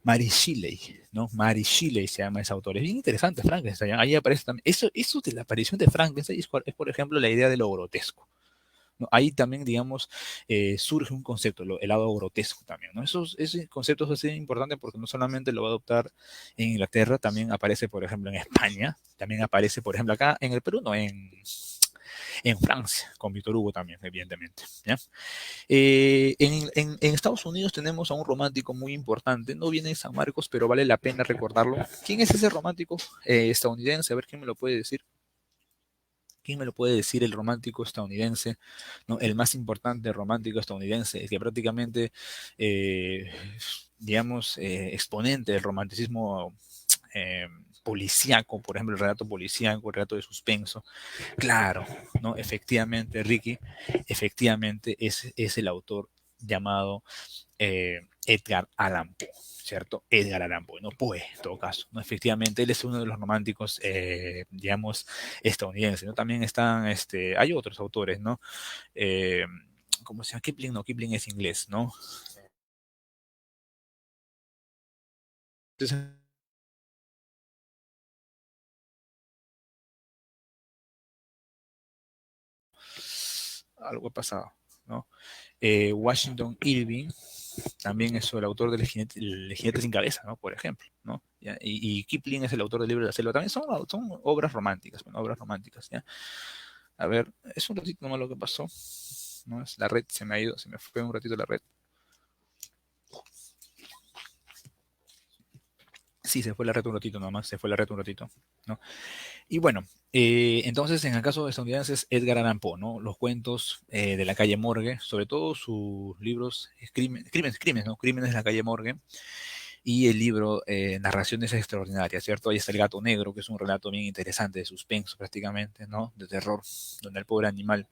Mary Shelley, ¿no? Mary Shelley se llama esa autora. Es bien interesante Frankenstein. Ahí aparece también. Eso de la aparición de Frankenstein es, por ejemplo, la idea de lo grotesco. ¿No? Ahí también, digamos, surge un concepto, el lado grotesco también, ¿no? Ese concepto es importante porque no solamente lo va a adoptar en Inglaterra, también aparece, por ejemplo, en España, también aparece, por ejemplo, acá en el Perú, no, en Francia, con Víctor Hugo también, evidentemente, ¿ya? En Estados Unidos tenemos a un romántico muy importante, no viene de San Marcos, pero vale la pena recordarlo. ¿Quién es ese romántico estadounidense? A ver, ¿quién me lo puede decir? ¿Quién me lo puede decir? El romántico estadounidense, ¿no? El más importante romántico estadounidense, el que prácticamente, eh, digamos, exponente del romanticismo eh, policíaco, por ejemplo, el relato policíaco, el relato de suspenso. Claro, ¿no? Efectivamente, Ricky, efectivamente es el autor llamado Edgar Allan Poe, ¿cierto? Edgar Allan Poe, no Poe, en todo caso, ¿no? Efectivamente, él es uno de los románticos, digamos, estadounidenses, ¿no? También están, hay otros autores, ¿no? Eh, ¿Cómo se llama? Kipling, no, Kipling es inglés, ¿no? Entonces, algo ha pasado, ¿no? Washington Irving también es el autor del Jinete sin cabeza, ¿no? Por ejemplo, ¿no? ¿Ya? Y Kipling es el autor del libro de la selva. También son obras románticas, bueno, obras románticas, ¿ya? A ver, es un ratito nomás lo que pasó, ¿no? La red se me ha ido, se me fue un ratito la red. Sí, se fue la red un ratito nomás, se fue la red un ratito, ¿no? Y bueno, entonces en el caso de estadounidenses, Edgar Allan Poe, ¿no? Los cuentos de la calle Morgue, sobre todo sus libros, crímenes, ¿no? Crímenes de la calle Morgue, y el libro Narraciones Extraordinarias, ¿cierto? Ahí está El Gato Negro, que es un relato bien interesante de suspenso prácticamente, ¿no? De terror, donde el pobre animal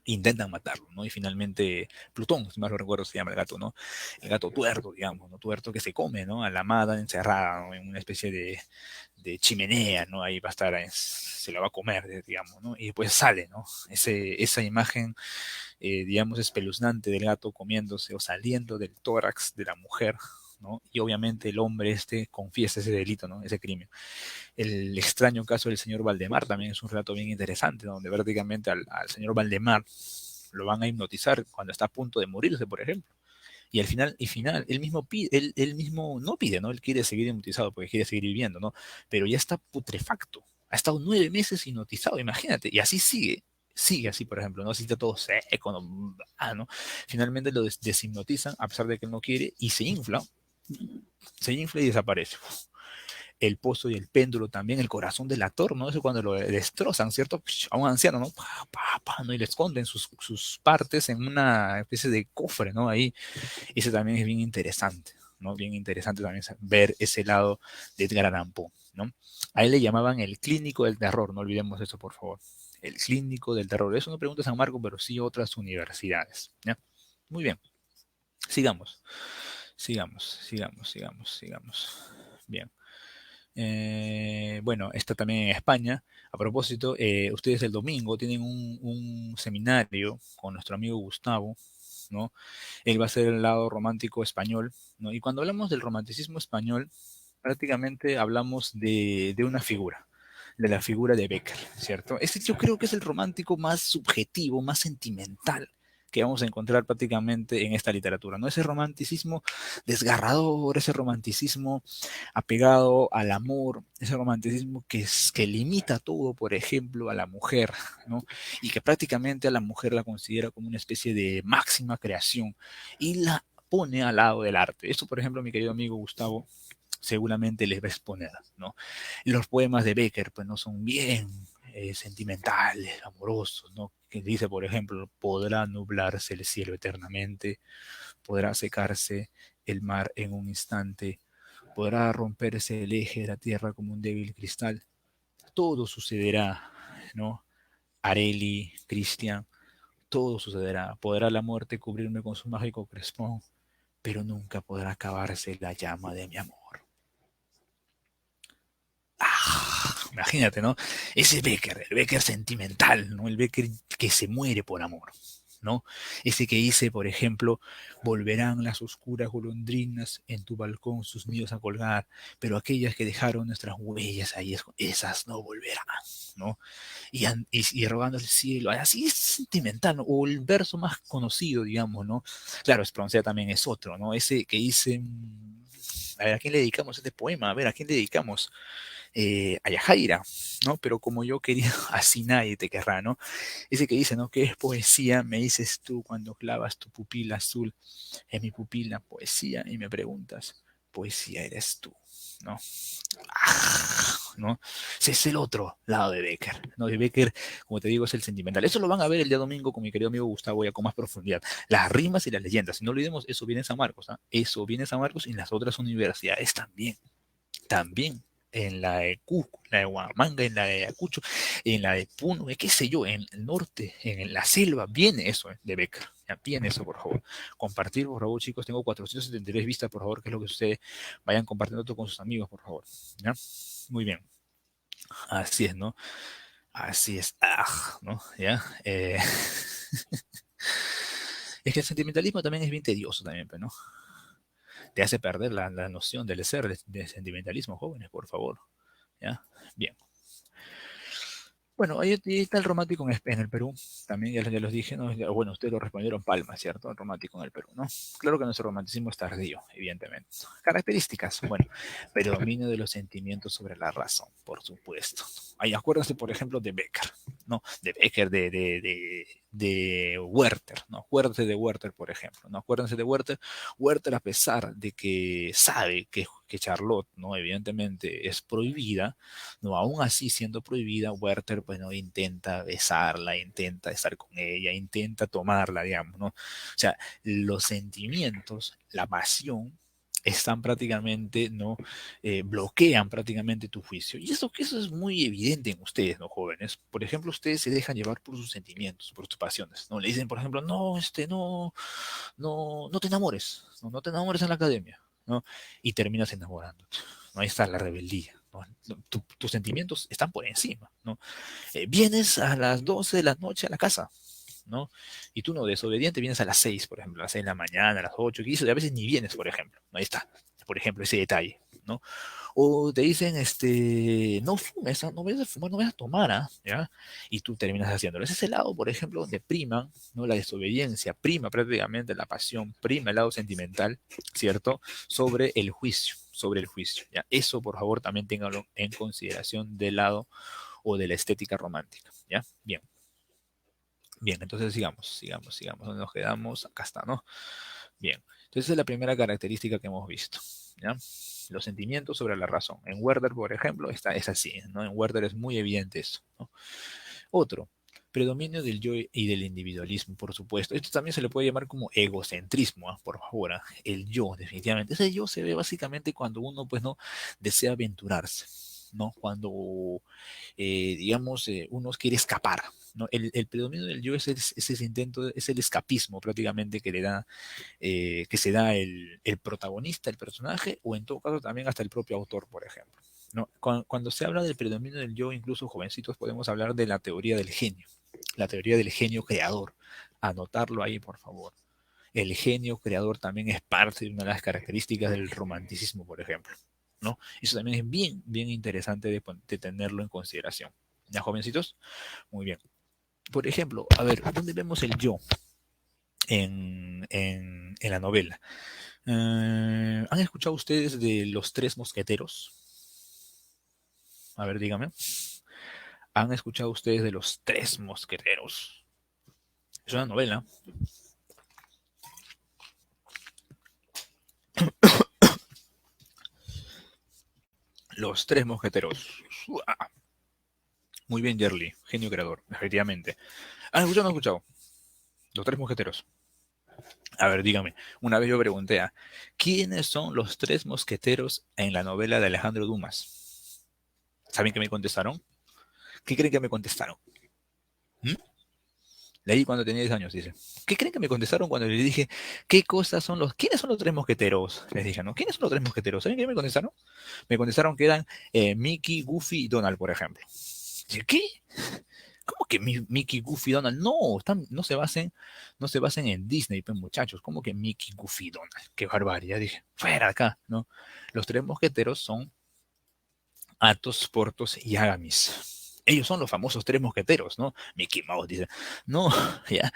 intentan matarlo, ¿no? Y finalmente Plutón, si mal no recuerdo, se llama el gato, ¿no? El gato tuerto, digamos, ¿no? Tuerto que se come, ¿no? A la amada encerrada, ¿no? En una especie de chimenea, ¿no? Ahí va a estar, se la va a comer, digamos, ¿no? Y después sale, ¿no? Esa imagen, digamos, espeluznante del gato comiéndose o saliendo del tórax de la mujer, ¿no? Y obviamente el hombre confiesa ese delito, ¿no? Ese crimen. El extraño caso del señor Valdemar también es un relato bien interesante, donde prácticamente al señor Valdemar lo van a hipnotizar cuando está a punto de morirse, por ejemplo. y final, él mismo pide, él mismo no pide, ¿no? Él quiere seguir hipnotizado porque quiere seguir viviendo, ¿no? Pero ya está putrefacto. Ha estado 9 meses hipnotizado, imagínate. Y así sigue así, por ejemplo, ¿no? Así está todo seco, ¿no? ¿no? Finalmente lo deshipnotizan a pesar de que él no quiere y se infla y desaparece. El pozo y el péndulo también, el corazón del actor, ¿no? Eso cuando lo destrozan, ¿cierto? A un anciano, ¿no? ¿no? Y le esconden sus partes en una especie de cofre, ¿no? Ahí, ese también es bien interesante, ¿no? Bien interesante también ver ese lado de Edgar Allan Poe, ¿no? A él le llamaban el clínico del terror, no olvidemos eso, por favor. El clínico del terror. Eso no pregunta San Marcos, pero sí otras universidades, ¿ya? Muy bien, sigamos, sigamos. Bien. Bueno, está también en España. A propósito, ustedes el domingo tienen un seminario con nuestro amigo Gustavo, ¿no? Él va a ser el lado romántico español, ¿no? Y cuando hablamos del romanticismo español, prácticamente hablamos de una figura, de la figura de Becker, ¿cierto? Ese yo creo que es el romántico más subjetivo, más sentimental que vamos a encontrar prácticamente en esta literatura, ¿no? Ese romanticismo desgarrador, ese romanticismo apegado al amor, ese romanticismo que limita todo, por ejemplo, a la mujer, ¿no? Y que prácticamente a la mujer la considera como una especie de máxima creación y la pone al lado del arte. Esto, por ejemplo, mi querido amigo Gustavo seguramente les va a exponer, ¿no? Los poemas de Becker, pues, no son bien sentimentales, amorosos, ¿no? Que dice, por ejemplo, podrá nublarse el cielo eternamente, podrá secarse el mar en un instante, podrá romperse el eje de la tierra como un débil cristal. Todo sucederá, ¿no? Areli, Cristian, todo sucederá. Podrá la muerte cubrirme con su mágico crespón, pero nunca podrá acabarse la llama de mi amor. Imagínate, ¿no? Ese Becker, el Becker sentimental, ¿no? El Becker que se muere por amor, ¿no? Ese que dice, por ejemplo, volverán las oscuras golondrinas en tu balcón sus nidos a colgar, pero aquellas que dejaron nuestras huellas ahí, esas no volverán, ¿no? Y rogando al cielo, así es sentimental, ¿no? O el verso más conocido, digamos, ¿no? Claro, Espronceda también es otro, ¿no? Ese que dice, a ver, ¿a quién le dedicamos este poema? A ver, ¿a quién le dedicamos? A Yajaira, ¿no? Pero como yo quería, así nadie te querrá, ¿no? Ese que dice, ¿no? ¿Qué es poesía? Me dices tú cuando clavas tu pupila azul en mi pupila, poesía, y me preguntas, poesía eres tú, ¿no? ¿No? Ese es el otro lado de Becker, ¿no? De Becker, como te digo, es el sentimental. Eso lo van a ver el día domingo con mi querido amigo Gustavo ya con más profundidad. Las rimas y las leyendas. No olvidemos, eso viene en San Marcos, ¿ah? Eso viene en San Marcos y en las otras universidades también en la de Cusco, en la de Huamanga, en la de Ayacucho, en la de Puno, qué sé yo, en el norte, en la selva, viene eso de Becker. Ya, viene eso, por favor. Compartir, por favor, chicos. Tengo 473 vistas, por favor, que es lo que ustedes vayan compartiendo esto con sus amigos, por favor. ¿Ya? Muy bien. Así es, ¿no? Así es. ¿No? ¿Ya? Es que el sentimentalismo también es bien tedioso también, ¿no? Te hace perder la noción del ser, de sentimentalismo, jóvenes, por favor. ¿Ya? Bien. Bueno, ahí está el romántico en el Perú, también ya los dije, ¿no? Bueno, ustedes lo respondieron Palma, ¿cierto? El romántico en el Perú, ¿no? Claro que nuestro romanticismo es tardío, evidentemente. Características, bueno, predominio de los sentimientos sobre la razón, por supuesto. Ahí acuérdense, por ejemplo, de Becker, ¿no? De Becker, de Werther, ¿no? Acuérdense de Werther, por ejemplo, ¿no? Acuérdense de Werther. Werther, a pesar de que sabe que Charlotte, ¿no? Evidentemente es prohibida, no, aún así siendo prohibida, Werther, bueno, intenta besarla, intenta estar con ella, intenta tomarla, digamos, ¿no? O sea, los sentimientos, la pasión, están prácticamente, ¿no? Bloquean prácticamente tu juicio. Y eso es muy evidente en ustedes, ¿no, jóvenes? Por ejemplo, ustedes se dejan llevar por sus sentimientos, por sus pasiones, ¿no? Le dicen, por ejemplo, no, no te enamores, no te enamores en la academia, ¿no? Y terminas enamorándote, ¿no? Ahí está la rebeldía, ¿no? Tus sentimientos están por encima, ¿no? Vienes a las 12 de la noche a la casa, ¿no? Y tú no, desobediente, vienes a las 6, por ejemplo, a las 6 de la mañana, a las 8, y a veces ni vienes, por ejemplo, ¿no? Ahí está, por ejemplo, ese detalle, ¿no? O te dicen, no fumes, ¿ah? No vayas a fumar, no vayas a tomar, ¿ah? ¿Ya? Y tú terminas haciéndolo. Ese es el lado, por ejemplo, donde prima, ¿no? La desobediencia, prima prácticamente la pasión, prima el lado sentimental, ¿cierto? Sobre el juicio, sobre el juicio, ¿ya? Eso, por favor, también ténganlo en consideración del lado o de la estética romántica, ¿ya? Bien, bien, entonces sigamos. ¿Dónde nos quedamos? Acá está, ¿no? Bien, entonces esa es la primera característica que hemos visto, ¿ya? Los sentimientos sobre la razón. En Werther, por ejemplo, es así, ¿no? En Werther es muy evidente eso, ¿no? Otro, predominio del yo y del individualismo, por supuesto. Esto también se le puede llamar como egocentrismo, ¿ah? Por favor, ¿ah? El yo, definitivamente. Ese yo se ve básicamente cuando uno, pues, no desea aventurarse, ¿no? Cuando digamos, uno quiere escapar, ¿no? El predominio del yo es ese intento, es el escapismo prácticamente que le da, que se da el protagonista, el personaje, o en todo caso también hasta el propio autor, por ejemplo. ¿No? Cuando se habla del predominio del yo, incluso jovencitos, podemos hablar de la teoría del genio, la teoría del genio creador. Anotarlo ahí, por favor. El genio creador también es parte de una de las características del romanticismo, por ejemplo, ¿no? Eso también es bien interesante de tenerlo en consideración. ¿Ya, jovencitos? Muy bien. Por ejemplo, a ver, ¿dónde vemos el yo en la novela? ¿Han escuchado ustedes de Los Tres Mosqueteros? A ver, dígame. ¿Han escuchado ustedes de Los Tres Mosqueteros? Es una novela. Los Tres Mosqueteros. Muy bien, Jerly, genio creador, efectivamente. ¿Han escuchado o no han escuchado? Los Tres Mosqueteros. A ver, dígame. Una vez yo pregunté a, ¿quiénes son los tres mosqueteros en la novela de Alejandro Dumas? ¿Saben qué me contestaron? ¿Qué creen que me contestaron? ¿Mm? Leí cuando tenía 10 años, dice. ¿Qué creen que me contestaron cuando les dije, ¿quiénes son los tres mosqueteros? Les dije, ¿no? ¿Quiénes son los tres mosqueteros? ¿Saben qué me contestaron? Me contestaron que eran Mickey, Goofy y Donald, por ejemplo. Dije, ¿qué? ¿Cómo que Mickey, Goofy, Donald? No, no se basen en Disney, pues muchachos. ¿Cómo que Mickey, Goofy, Donald? Qué barbaridad. Dije, fuera acá, ¿no? Los tres mosqueteros son Athos, Porthos y Aramis. Ellos son los famosos tres mosqueteros, ¿no? Mickey Mouse dice, no, ya,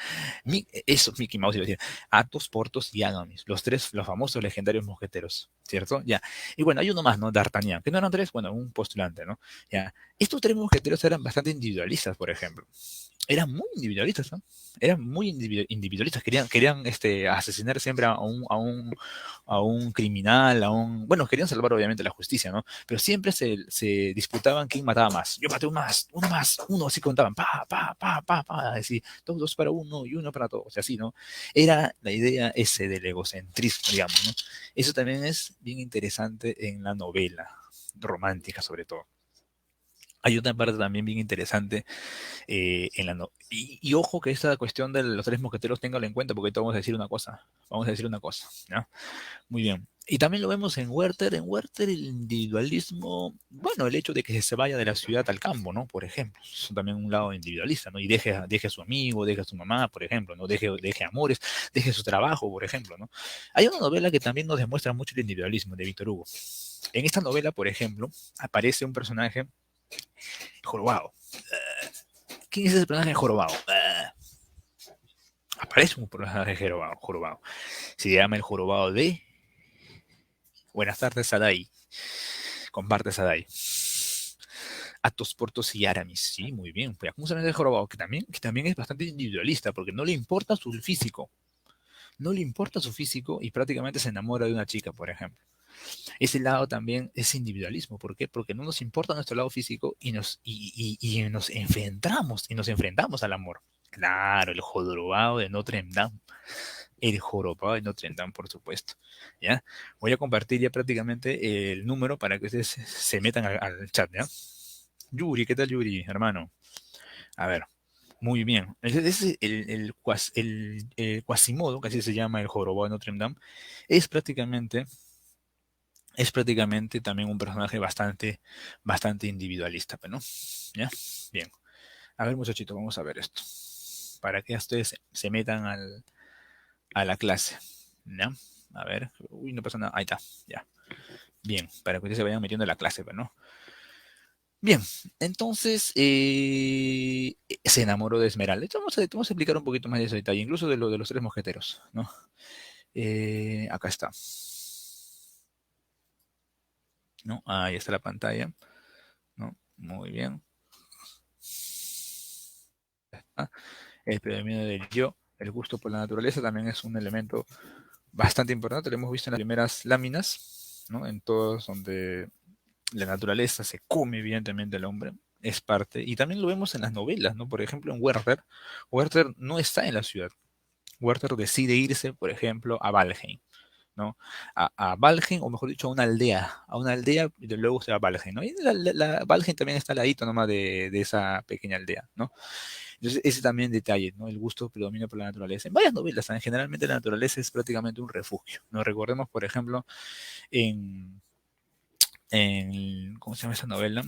eso Mickey Mouse iba a decir, Athos, Porthos y Aramis, los tres, los famosos legendarios mosqueteros, ¿cierto? Ya, y bueno, hay uno más, ¿no? D'Artagnan, que no eran tres, bueno, un postulante, ¿no? Ya, estos tres mosqueteros eran bastante individualistas, por ejemplo, eran muy individualistas, ¿no? Eran muy individualistas, querían asesinar siempre a un criminal, bueno, querían salvar obviamente la justicia, ¿no? Pero siempre se disputaban quién mataba más. Yo maté uno más, uno, así contaban, así, todos para uno y uno para todos, y así, ¿no? Era la idea ese del egocentrismo, digamos, ¿no? Eso también es bien interesante en la novela, romántica sobre todo. Hay otra parte también bien interesante y ojo que esta cuestión de los tres mosqueteros téngalo en cuenta porque ahorita vamos a decir una cosa. Vamos a decir una cosa, ¿no? Muy bien. Y también lo vemos en Werther. En Werther el individualismo, bueno, el hecho de que se vaya de la ciudad al campo, ¿no? Por ejemplo, es también un lado individualista, ¿no? Y deje a su amigo, deje a su mamá, por ejemplo, ¿no? Deje amores, deje su trabajo, por ejemplo, ¿no? Hay una novela que también nos demuestra mucho el individualismo de Víctor Hugo. En esta novela, por ejemplo, aparece un personaje jorobado. ¿Quién es ese personaje jorobado? Aparece un personaje jorobado. Se llama el jorobado de Buenas tardes, Sadai. Comparte Sadai. Athos, Porthos y Aramis. Sí, muy bien. Pues, ¿cómo se llama el jorobado? Que también es bastante individualista, porque no le importa su físico. No le importa su físico y prácticamente se enamora de una chica, por ejemplo. Ese lado también es individualismo. ¿Por qué? Porque no nos importa nuestro lado físico y nos enfrentamos al amor. Claro, el jorobado de Notre Dame. El jorobado de Notre Dame, por supuesto. ¿Ya? Voy a compartir ya prácticamente el número para que ustedes se metan al chat, ¿ya? Yuri, ¿qué tal Yuri, hermano? A ver, muy bien. Ese es el Quasimodo, que así se llama el jorobado de Notre Dame, es prácticamente, es prácticamente también un personaje bastante individualista, ¿no? ¿Ya? Bien. A ver, muchachitos, vamos a ver esto. Para que ustedes se metan a la clase. ¿Ya? A ver. Uy, no pasa nada. Ahí está. Ya. Bien, para que ustedes se vayan metiendo en la clase, pues, ¿no? Bien, entonces se enamoró de Esmeralda. Vamos a explicar un poquito más de ese detalle, incluso de lo de los tres mosqueteros, ¿no? Acá está, ¿no? Ahí está la pantalla, ¿no? Muy bien. Ah, el predominio del yo, el gusto por la naturaleza también es un elemento bastante importante. Lo hemos visto en las primeras láminas, ¿no? En todos donde la naturaleza se come evidentemente al hombre, es parte. Y también lo vemos en las novelas, ¿no? Por ejemplo, en Werther. Werther no está en la ciudad. Werther decide irse, por ejemplo, a Valheim, ¿no? A Valheim, o mejor dicho, a una aldea, y luego se va a Valheim, ¿no? Y Valheim también está al ladito nomás de esa pequeña aldea, ¿no? Entonces, ese también detalle, ¿no? El gusto predomina por la naturaleza. En varias novelas, ¿saben? Generalmente la naturaleza es prácticamente un refugio. Nos recordemos, por ejemplo, en, ¿cómo se llama esa novela?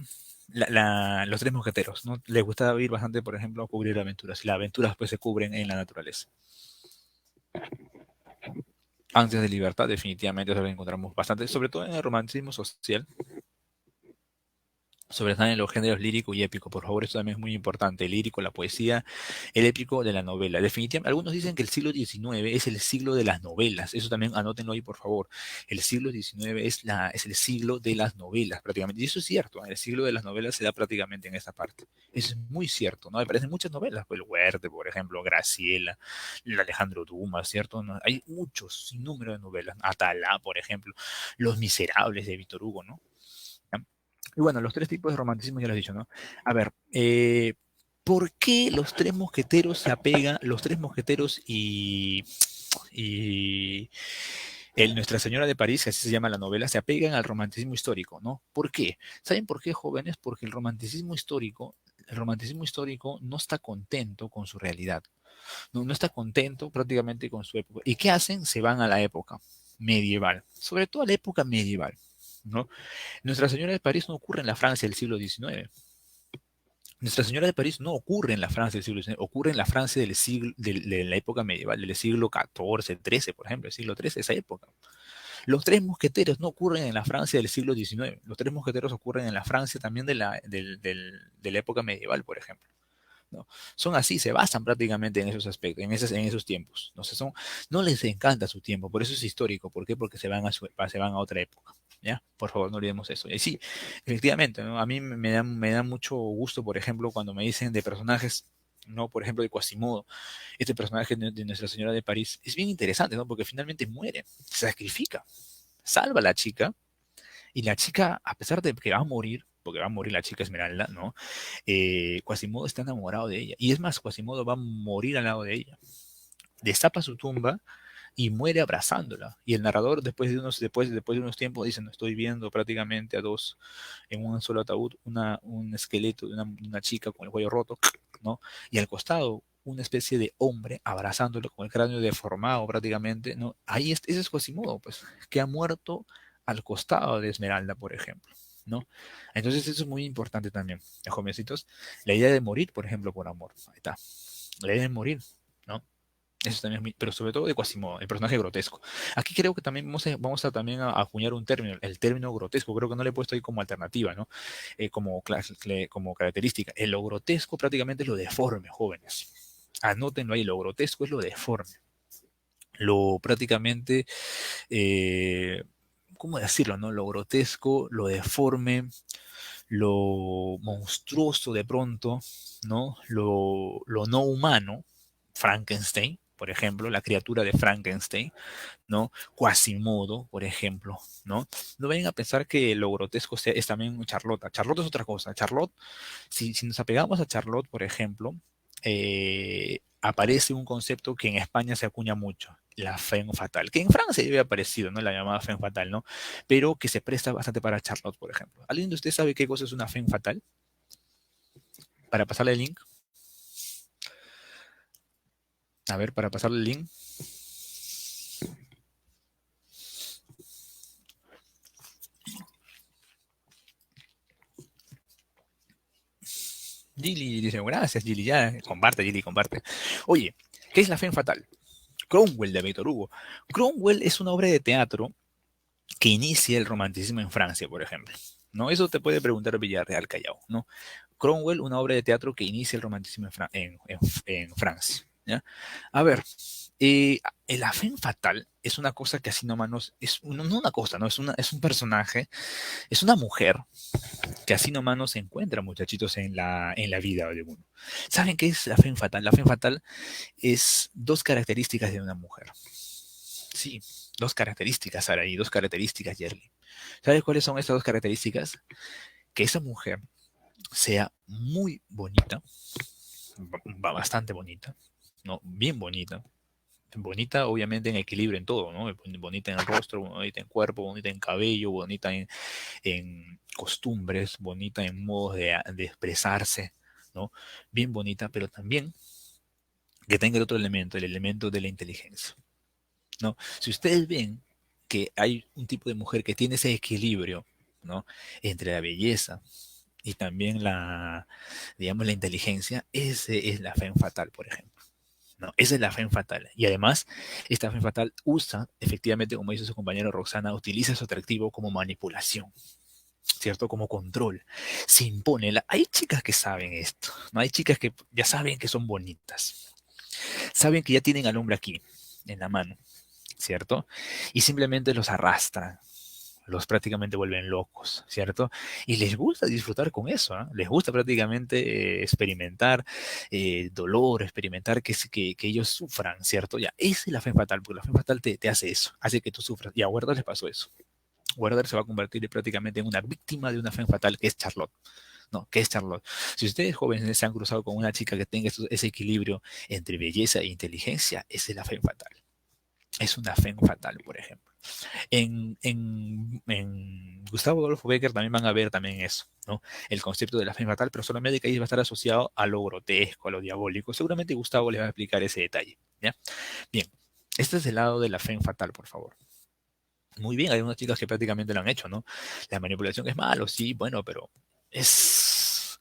Los Tres Mosqueteros, ¿no? Les gustaba ir bastante, por ejemplo, a cubrir aventuras. Y las aventuras pues se cubren en la naturaleza. Ansias de libertad, definitivamente eso lo encontramos bastante, sobre todo en el romanticismo social. Sobresalen los géneros lírico y épico. Por favor, esto también es muy importante. El lírico, la poesía, el épico de la novela. Definitivamente, algunos dicen que el siglo XIX es el siglo de las novelas. Eso también anótenlo ahí, por favor. El siglo XIX es el siglo de las novelas, prácticamente. Y eso es cierto. El siglo de las novelas se da prácticamente en esa parte. Eso es muy cierto, ¿no? Me parecen muchas novelas. Pues el Huerte, por ejemplo, Graciela, el Alejandro Dumas, ¿cierto? ¿No? Hay muchos, sin número de novelas. Atalá, por ejemplo. Los Miserables de Víctor Hugo, ¿no? Y bueno, los tres tipos de romanticismo ya lo he dicho, ¿no? A ver, ¿por qué los tres mosqueteros se apegan, los tres mosqueteros y Nuestra Señora de París, que así se llama la novela, se apegan al romanticismo histórico, ¿no? ¿Por qué? ¿Saben por qué, jóvenes? Porque el romanticismo histórico no está contento con su realidad, no está contento prácticamente con su época. ¿Y qué hacen? Se van a la época medieval, sobre todo a la época medieval, ¿no? Nuestra Señora de París no ocurre en la Francia del siglo XIX. Nuestra Señora de París no ocurre en la Francia del siglo XIX, ocurre en la Francia de la época medieval, del siglo XIV, XIII, por ejemplo, el siglo XIII, esa época. Los tres mosqueteros no ocurren en la Francia del siglo XIX. Los tres mosqueteros ocurren en la Francia también de la época medieval, por ejemplo. ¿No? Son así, se basan prácticamente en esos aspectos, en esos tiempos. ¿No? No les encanta su tiempo, por eso es histórico. ¿Por qué? Porque se van a otra época. ¿Ya? Por favor, no olvidemos eso. Y sí, efectivamente, ¿no? A mí me da mucho gusto, por ejemplo, cuando me dicen de personajes, ¿no? Por ejemplo, de Quasimodo, este personaje de Nuestra Señora de París, es bien interesante, ¿no? Porque finalmente muere, se sacrifica, salva a la chica, y la chica, a pesar de que va a morir, porque va a morir la chica Esmeralda, ¿no? Quasimodo está enamorado de ella. Y es más, Quasimodo va a morir al lado de ella. Destapa su tumba y muere abrazándola. Y el narrador, después de unos tiempos, dice, no estoy viendo prácticamente a dos en un solo ataúd, un esqueleto de una chica con el cuello roto, ¿no? Y al costado, una especie de hombre abrazándolo con el cráneo deformado prácticamente, ¿no? Ese es Quasimodo, pues, que ha muerto al costado de Esmeralda, por ejemplo, ¿no? Entonces eso es muy importante también, jovencitos. La idea de morir, por ejemplo, por amor. Ahí está. La idea de morir, ¿no? Eso también es pero sobre todo de Quasimodo, el personaje grotesco. Aquí creo que también vamos a también a acuñar un término, el término grotesco. Creo que no le he puesto ahí como alternativa, ¿no? Como característica. Lo grotesco prácticamente es lo deforme, jóvenes. Anótenlo ahí, lo grotesco es lo deforme. Lo prácticamente, eh, ¿cómo decirlo, no? Lo grotesco, lo deforme, lo monstruoso de pronto, ¿no? Lo no humano, Frankenstein, por ejemplo, la criatura de Frankenstein, ¿no? Quasimodo, por ejemplo, ¿no? No vayan a pensar que lo grotesco es también Charlotte. Charlotte es otra cosa. Charlotte, si nos apegamos a Charlotte, por ejemplo, aparece un concepto que en España se acuña mucho, la femme fatal, que en Francia ya había aparecido, ¿no? La llamada femme fatal, ¿no? Pero que se presta bastante para Charlotte, por ejemplo. ¿Alguien de ustedes sabe qué cosa es una femme fatal? Para pasarle el link. A ver, para pasarle el link. Gilly dice, gracias Gilly, ya, comparte Gilly, comparte. Oye, ¿qué es la femme fatal? Cromwell de Víctor Hugo. Cromwell es una obra de teatro que inicia el romanticismo en Francia, por ejemplo. ¿No? Eso te puede preguntar Villarreal Callao, ¿no? Cromwell, una obra de teatro que inicia el romanticismo en Francia. ¿Ya? A ver, la femme fatale es una cosa que así nomás no una cosa, ¿no? Es un personaje, es una mujer que así nomás no se encuentra, muchachitos, en la vida de uno. ¿Saben qué es la femme fatale? La femme fatale es dos características de una mujer. Sí, dos características, Saraí, dos características, Yerly. ¿Sabes cuáles son estas dos características? Que esa mujer sea muy bonita, bastante bonita, ¿no? Bien bonita. Bonita, obviamente, en equilibrio en todo, ¿no? Bonita en el rostro, bonita en cuerpo, bonita en cabello, bonita en costumbres, bonita en modos de expresarse, ¿no? Bien bonita, pero también que tenga el otro elemento, el elemento de la inteligencia, ¿no? Si ustedes ven que hay un tipo de mujer que tiene ese equilibrio, ¿no? Entre la belleza y también digamos, la inteligencia, ese es la femme fatale, por ejemplo. ¿No? Esa es la femme fatale. Y además, esta femme fatale usa, efectivamente, como dice su compañero Roxana, utiliza su atractivo como manipulación, ¿cierto? Como control. Se impone. Hay chicas que saben esto, ¿no? Hay chicas que ya saben que son bonitas. Saben que ya tienen al hombre aquí, en la mano, ¿cierto? Y simplemente los arrastran, los prácticamente vuelven locos, ¿cierto? Y les gusta disfrutar con eso, ¿eh? Les gusta prácticamente experimentar dolor, experimentar que ellos sufran, ¿cierto? Ya, esa es la fe fatal, porque la fe fatal te hace eso, hace que tú sufras. Y a Werther le pasó eso. Werther se va a convertir prácticamente en una víctima de una fe fatal que es Charlotte. No, que es Charlotte. Si ustedes jóvenes se han cruzado con una chica que tenga ese equilibrio entre belleza e inteligencia, esa es la fe fatal. Es una fe fatal, por ejemplo. En Gustavo Adolfo Becker también van a ver también eso, ¿no? El concepto de la fe fatal, pero solamente que ahí va a estar asociado a lo grotesco, a lo diabólico. Seguramente Gustavo les va a explicar ese detalle, ¿ya? Bien, este es el lado de la fe fatal, por favor. Muy bien, hay unas chicas que prácticamente lo han hecho, ¿no? La manipulación es malo, sí, bueno, pero es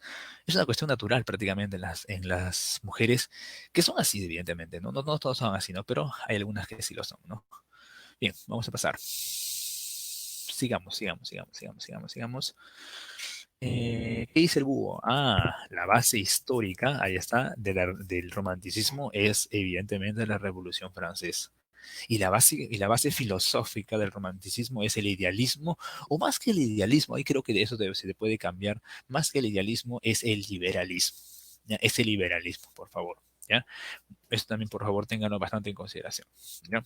una cuestión natural prácticamente en las mujeres que son así, evidentemente, ¿no? No todos son así, ¿no? Pero hay algunas que sí lo son, ¿no? Bien, vamos a pasar. Sigamos. ¿Qué dice el búho? Ah, la base histórica, ahí está, del romanticismo es evidentemente la Revolución Francesa. Y la base filosófica del romanticismo es el idealismo, o más que el idealismo, ahí creo que de eso se puede cambiar, más que el idealismo es el liberalismo. ¿Ya? Es el liberalismo, por favor. ¿Ya? Eso también, por favor, ténganlo bastante en consideración. ¿Ya?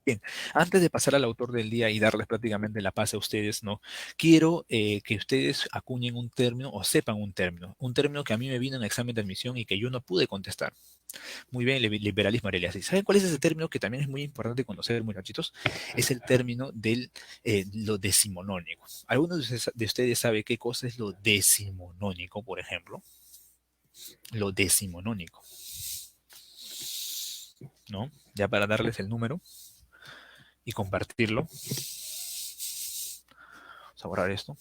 Bien, antes de pasar al autor del día y darles prácticamente la paz a ustedes, ¿no? Quiero que ustedes acuñen un término o sepan un término que a mí me vino en el examen de admisión y que yo no pude contestar. Muy bien, liberalismo, Aurelia. ¿Sí? ¿Saben cuál es ese término que también es muy importante conocer, muchachitos? Es el término de lo decimonónico. ¿Alguno de ustedes sabe qué cosa es lo decimonónico, por ejemplo? Lo decimonónico, ¿no? Ya para darles el número y compartirlo. Vamos a borrar esto.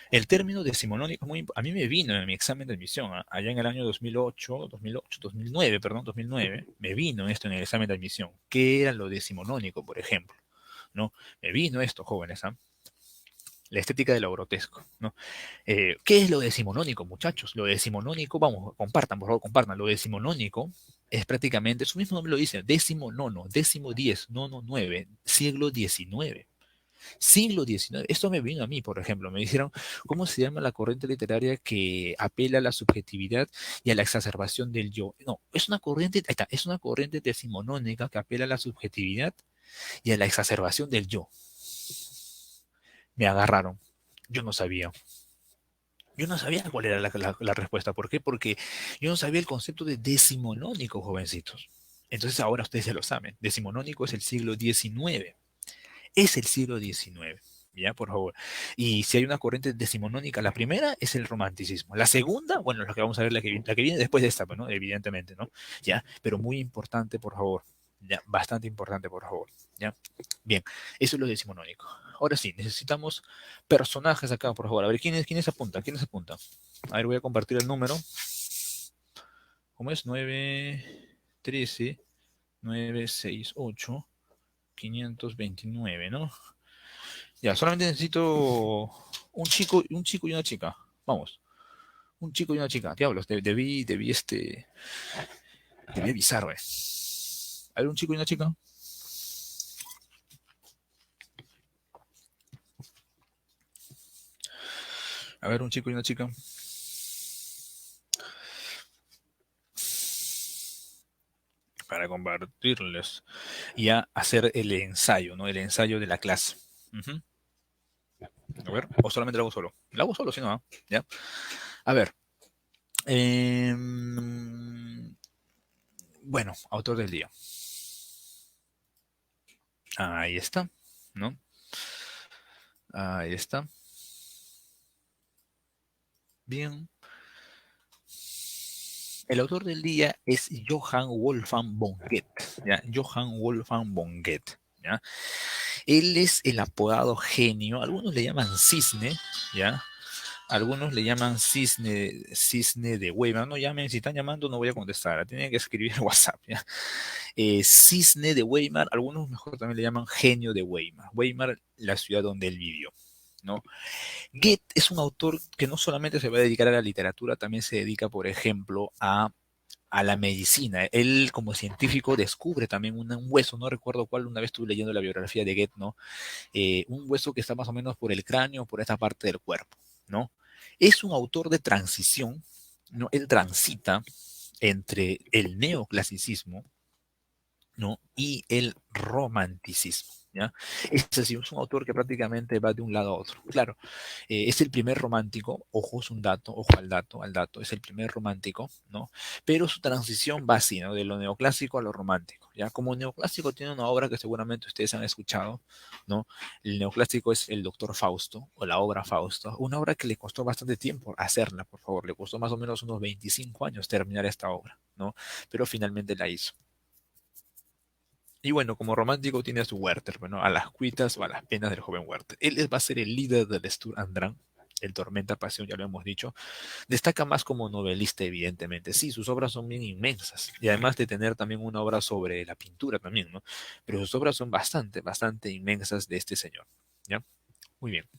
El término decimonónico, a mí me vino en mi examen de admisión, allá en el año 2009, perdón, 2009, me vino esto en el examen de admisión. ¿Qué era lo decimonónico, por ejemplo? ¿No? Me vino esto, jóvenes, ¿ah? La estética de lo grotesco, ¿no? ¿Qué es lo decimonónico, muchachos? Lo decimonónico, vamos, compartan, por favor, compartan. Lo decimonónico es prácticamente, su mismo nombre lo dice, décimo nono, décimo diez, nono nueve, siglo XIX. Siglo XIX. Esto me vino a mí, por ejemplo. Me dijeron, ¿cómo se llama la corriente literaria que apela a la subjetividad y a la exacerbación del yo? No, es una corriente, ahí está, es una corriente decimonónica que apela a la subjetividad y a la exacerbación del yo. Me agarraron. Yo no sabía. Yo no sabía cuál era la respuesta. ¿Por qué? Porque yo no sabía el concepto de decimonónico, jovencitos. Entonces ahora ustedes ya lo saben. Decimonónico es el siglo XIX. Es el siglo XIX. Ya, por favor. Y si hay una corriente decimonónica, la primera es el romanticismo. La segunda, bueno, la que vamos a ver, la que viene después de esta, pues, ¿no? Evidentemente, ¿no? Ya, pero muy importante, por favor. Ya, bastante importante, por favor. Ya. Bien, eso es lo decimonónico. Ahora sí, necesitamos personajes acá, por favor. A ver, ¿quiénes apuntan? ¿Quiénes apuntan? A ver, voy a compartir el número. ¿Cómo es? 9 13 9 6 8 529, ¿no? Ya, solamente necesito un chico y una chica. Vamos, un chico y una chica. Diablos, debí avisar, güey. A ver, un chico y una chica. A ver, un chico y una chica. Para compartirles y a hacer el ensayo, ¿no? El ensayo de la clase. Ujú. A ver, o solamente lo hago solo. Lo hago solo, si no, ¿ah? ¿Ya? A ver. Bueno, autor del día. Ahí está, ¿no? Ahí está. Bien. El autor del día es Johann Wolfgang von Goethe, ¿ya? Johann Wolfgang von Goethe, ¿ya? Él es el apodado genio, algunos le llaman cisne, ¿ya? Algunos le llaman cisne de Weimar. No llamen, si están llamando no voy a contestar. Tienen que escribir en WhatsApp. ¿Ya? Cisne de Weimar, algunos mejor también le llaman genio de Weimar. Weimar, la ciudad donde él vivió. ¿No? Goethe es un autor que no solamente se va a dedicar a la literatura, también se dedica, por ejemplo, a la medicina. Él como científico descubre también un hueso, no recuerdo cuál, una vez estuve leyendo la biografía de Goethe, ¿no? Un hueso que está más o menos por el cráneo, por esta parte del cuerpo, ¿no? Es un autor de transición, ¿no? Él transita entre el neoclasicismo, ¿no? Y el romanticismo, ¿ya? Es decir, es un autor que prácticamente va de un lado a otro. Claro, es el primer romántico, ojo, es un dato, ojo al dato, es el primer romántico, ¿no? Pero su transición va así, ¿no? De lo neoclásico a lo romántico, ¿ya? Como neoclásico tiene una obra que seguramente ustedes han escuchado, ¿no? El neoclásico es el Doctor Fausto, o la obra Fausto, una obra que le costó bastante tiempo hacerla, por favor, le costó más o menos unos 25 años terminar esta obra, ¿no? Pero finalmente la hizo. Y bueno, como romántico tiene a su Werther, bueno, a las cuitas o a las penas del joven Werther. Va a ser el líder del Sturm and Drang, el Tormenta Pasión, ya lo hemos dicho. Destaca más como novelista, evidentemente. Sí, sus obras son bien inmensas. Y además de tener también una obra sobre la pintura también, ¿no? Pero sus obras son bastante inmensas de este señor. ¿Ya? Muy bien.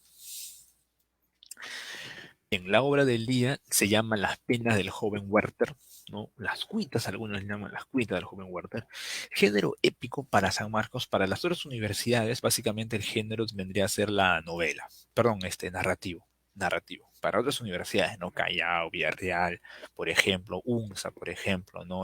En la obra del día se llama Las penas del joven Werther, ¿no? Las cuitas, algunos le llaman las cuitas del joven Werther. Género épico para San Marcos, para las otras universidades, básicamente el género vendría a ser la novela, perdón, narrativo, narrativo. Para otras universidades, ¿no? Callao, Villarreal, por ejemplo, UNSA, por ejemplo, ¿no?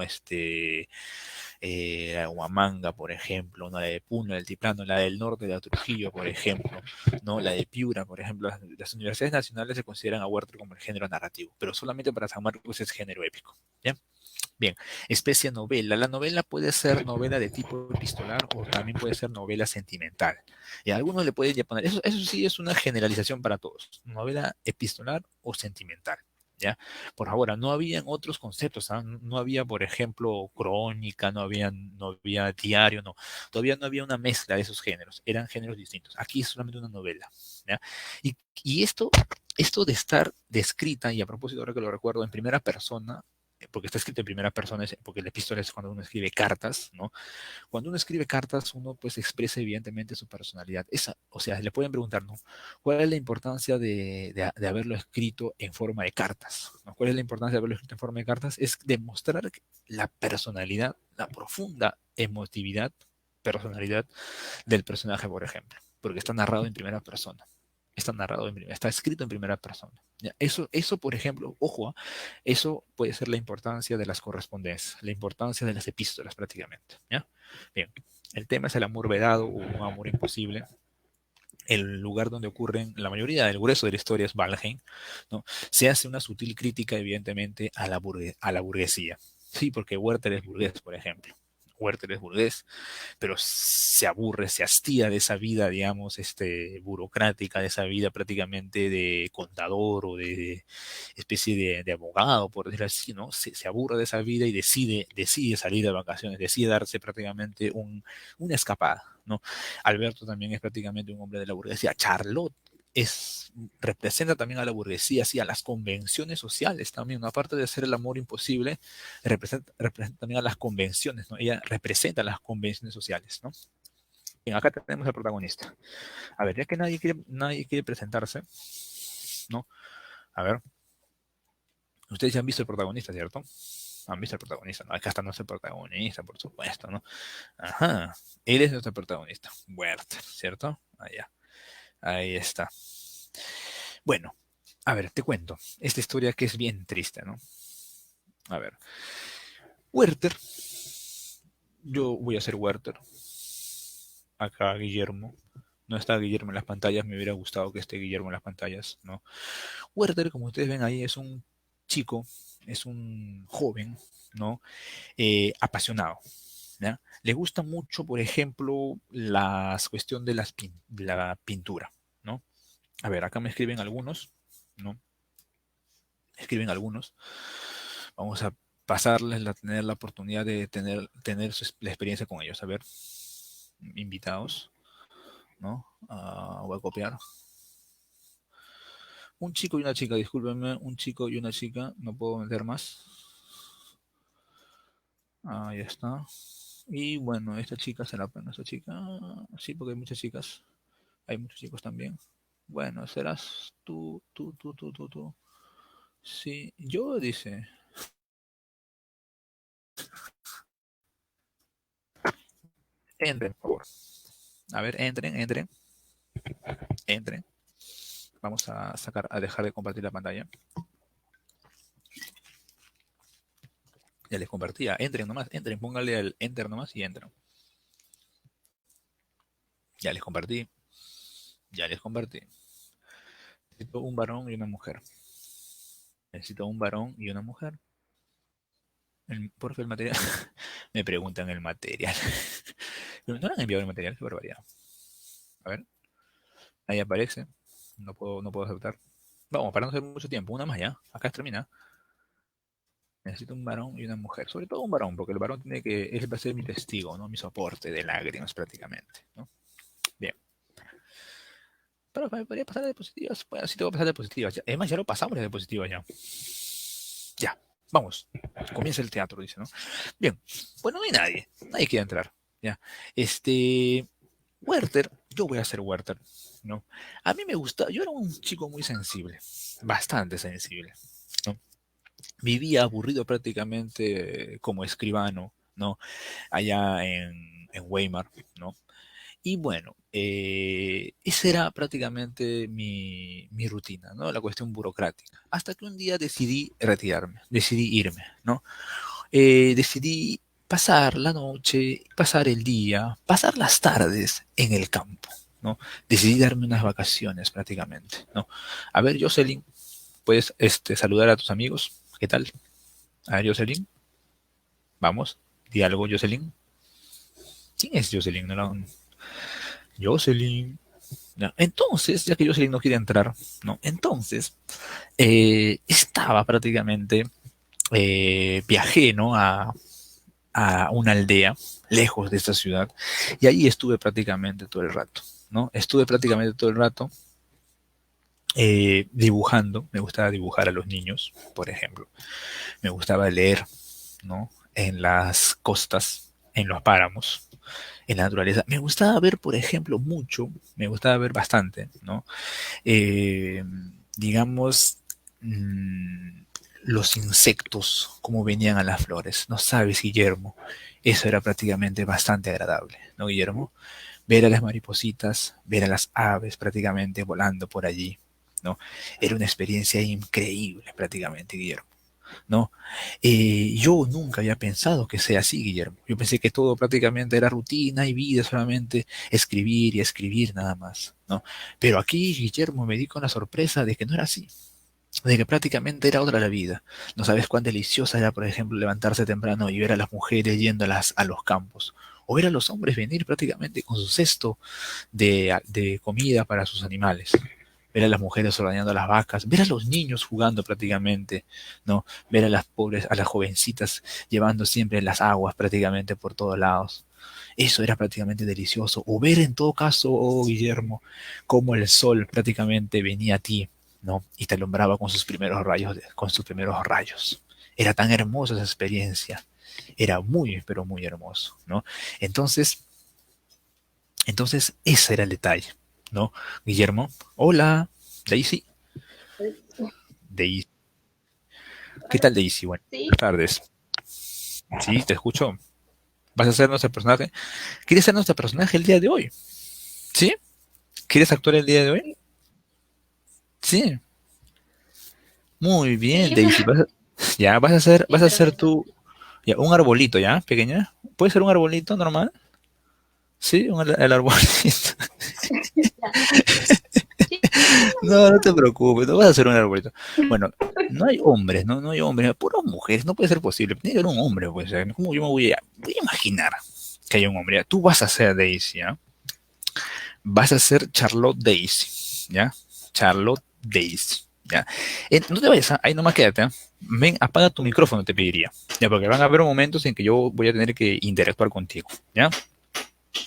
La Huamanga, por ejemplo, ¿no? La de Puno, el Altiplano, la del norte de Trujillo, por ejemplo, ¿no? La de Piura, por ejemplo. Las universidades nacionales se consideran a Huerta como el género narrativo, pero solamente para San Marcos es género épico. ¿Ya? Bien, especie novela. La novela puede ser novela de tipo epistolar o también puede ser novela sentimental. Y a algunos le pueden ya poner, eso sí es una generalización para todos, novela epistolar o sentimental. ¿Ya? Por ahora, no habían otros conceptos, ¿ah? No había, por ejemplo, crónica, no había diario, no. Todavía no había una mezcla de esos géneros, eran géneros distintos. Aquí es solamente una novela. ¿Ya? Y esto de estar descrita, y a propósito ahora que lo recuerdo, en primera persona, porque está escrito en primera persona, porque el epístola es cuando uno escribe cartas, ¿no? Cuando uno escribe cartas, uno pues expresa evidentemente su personalidad. O sea, le pueden preguntar, ¿no? ¿Cuál es la importancia de haberlo escrito en forma de cartas? ¿No? ¿Cuál es la importancia de haberlo escrito en forma de cartas? Es demostrar la personalidad, la profunda emotividad, personalidad del personaje, por ejemplo, porque está narrado en primera persona. Está escrito en primera persona. ¿Ya? Eso, por ejemplo, ojo, eso puede ser la importancia de las correspondencias, la importancia de las epístolas prácticamente. ¿Ya? Bien, el tema es el amor vedado o un amor imposible. El lugar donde ocurren la mayoría del grueso de la historia es Valheim, ¿no? Se hace una sutil crítica, evidentemente, a la burguesía. Sí, porque Werther es burgués, por ejemplo. Werther es burgués, pero se aburre, se hastía de esa vida, digamos, burocrática, de esa vida prácticamente de contador o de especie de abogado, por decirlo así, ¿no? Se aburre de esa vida y decide salir de vacaciones, decide darse prácticamente una escapada, ¿no? Alberto también es prácticamente un hombre de la burguesía. Charlotte representa también a la burguesía, sí, a las convenciones sociales también, ¿no? Aparte de ser el amor imposible, representa también a las convenciones, ¿no? Ella representa las convenciones sociales, ¿no? Bien, acá tenemos al protagonista. A ver, ya que nadie quiere presentarse, ¿no? A ver, ustedes ya han visto el protagonista, ¿cierto? Han visto el protagonista, ¿no? Acá está nuestro protagonista, por supuesto, ¿no? Ajá, él es nuestro protagonista, Werther, ¿cierto? Allá, ahí está. Bueno, a ver, te cuento. Esta historia que es bien triste, ¿no? A ver, Werther, yo voy a ser Werther. Acá Guillermo. No está Guillermo en las pantallas, me hubiera gustado que esté Guillermo en las pantallas, ¿no? Werther, como ustedes ven ahí, es un chico, es un joven, ¿no? Apasionado, ¿ya? Le gusta mucho, por ejemplo, la cuestión de de la pintura, ¿no? A ver, acá me escriben algunos, ¿no? Escriben algunos. Vamos a pasarles tener la oportunidad de tener la experiencia con ellos. A ver, invitados, ¿no? Voy a copiar. Un chico y una chica, discúlpenme, un chico y una chica, no puedo meter más. Ahí está. Y bueno, esta chica será pena, esta chica. Sí, porque hay muchas chicas. Hay muchos chicos también. Bueno, serás tú. Sí, yo dice. Entren, por favor. A ver, entren. Vamos a dejar de compartir la pantalla. Ya les compartía. Entren nomás, entren, póngale al enter nomás y entren. Ya les compartí. Ya les compartí. Necesito un varón y una mujer. Necesito un varón y una mujer. Porque el material. Me preguntan el material. Pero no le han enviado el material, qué barbaridad. A ver, ahí aparece. No puedo aceptar. Vamos, para no hacer mucho tiempo, una más ya. Acá termina. Necesito un varón y una mujer. Sobre todo un varón, porque el varón tiene que. Él va a ser mi testigo, ¿no? Mi soporte de lágrimas prácticamente, ¿no? Bien. Pero podría pasar de diapositivas. Bueno, sí tengo que pasar de diapositivas. Además, ya lo pasamos de diapositivas ya. Ya. Vamos. Comienza el teatro, dice, ¿no? Bien. Bueno, no hay nadie. Nadie quiere entrar. Ya. Werther, yo voy a ser Werther, ¿no? A mí me gusta, yo era un chico muy sensible, bastante sensible, ¿no? Vivía aburrido prácticamente como escribano, ¿no? Allá en Weimar, ¿no? Y bueno, esa era prácticamente mi rutina, ¿no? La cuestión burocrática. Hasta que un día decidí retirarme, decidí irme, ¿no? Decidí pasar la noche, pasar el día, pasar las tardes en el campo, ¿no? Decidí darme unas vacaciones prácticamente, ¿no? A ver, Jocelyn, ¿puedes saludar a tus amigos? ¿Qué tal? A ver, Jocelyn, vamos, di algo, Jocelyn. ¿Quién es Jocelyn? Jocelyn. No. Entonces, ya que Jocelyn no quiere entrar, ¿no? Entonces, estaba prácticamente, viajé, ¿no? A una aldea lejos de esta ciudad y ahí estuve prácticamente todo el rato, ¿no? Estuve prácticamente todo el rato dibujando, me gustaba dibujar a los niños, por ejemplo, me gustaba leer, ¿no? En las costas, en los páramos, en la naturaleza. Me gustaba ver, por ejemplo, mucho, me gustaba ver bastante, ¿no? Eh, digamos, mmm, los insectos, cómo venían a las flores. No sabes, Guillermo, eso era prácticamente bastante agradable, ¿no, Guillermo? Ver a las maripositas, ver a las aves prácticamente volando por allí, ¿no? Era una experiencia increíble prácticamente, Guillermo. ¿No? Yo nunca había pensado que sea así, Guillermo. Yo pensé que todo prácticamente era rutina y vida, solamente escribir y escribir nada más, ¿no? Pero aquí, Guillermo, me di con la sorpresa de que no era así, de que prácticamente era otra la vida. No sabes cuán deliciosa era, por ejemplo, levantarse temprano y ver a las mujeres yendo a los campos, o ver a los hombres venir prácticamente con su cesto de comida para sus animales, ver a las mujeres ordeñando a las vacas, ver a los niños jugando prácticamente, ¿no? Ver a las pobres, a las jovencitas llevando siempre las aguas prácticamente por todos lados. Eso era prácticamente delicioso. O ver en todo caso, oh Guillermo, cómo el sol prácticamente venía a ti, ¿no? Y te alumbraba con sus primeros rayos, con sus primeros rayos. Era tan hermosa esa experiencia. Era muy, pero muy hermoso, ¿no? Entonces, Entonces, ese era el detalle, ¿no? Guillermo, hola, Daisy, Daisy, ¿qué tal Daisy? Buenas Sí, tardes. Sí, te escucho. ¿Vas a ser nuestro personaje? ¿Quieres ser nuestro personaje el día de hoy? ¿Sí? ¿Quieres actuar el día de hoy? Sí. Muy bien, sí, Daisy. Ya, sí, pero no vas a ser está. tú, ya, un arbolito, ¿ya? Pequeña. ¿Puede ser un arbolito normal? Sí, el arbolito. Ya. Sí, No, no te preocupes, no vas a ser un arbolito. Bueno, no hay hombres, no, no hay hombres, puras mujeres, no puede ser posible. Tiene que haber un hombre, pues. ¿Cómo yo me voy a imaginar que hay un hombre? Ya, tú vas a ser Daisy, ¿ya? Vas a ser Charlotte Daisy, ¿ya? Charlotte Daisy, ¿ya? No te vayas, ¿ah? Ahí nomás quédate, ¿ah? Ven, apaga tu micrófono, te pediría, ¿ya? Porque van a haber momentos en que yo voy a tener que interactuar contigo, ¿ya?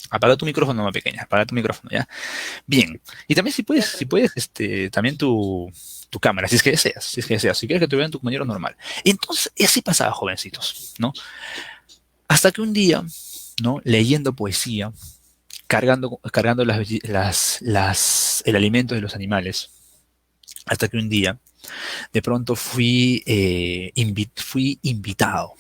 Apaga tu micrófono, más pequeña, apaga tu micrófono, ¿ya? Bien. Y también ya si tranquilo. puedes, también tu cámara, si es que deseas, si es que deseas, si quieres que te vean tu compañero normal. Entonces, y así pasaba, jovencitos, ¿no? Hasta que un día, ¿no? Leyendo poesía, cargando el alimento de los animales, hasta que un día, de pronto fui invitado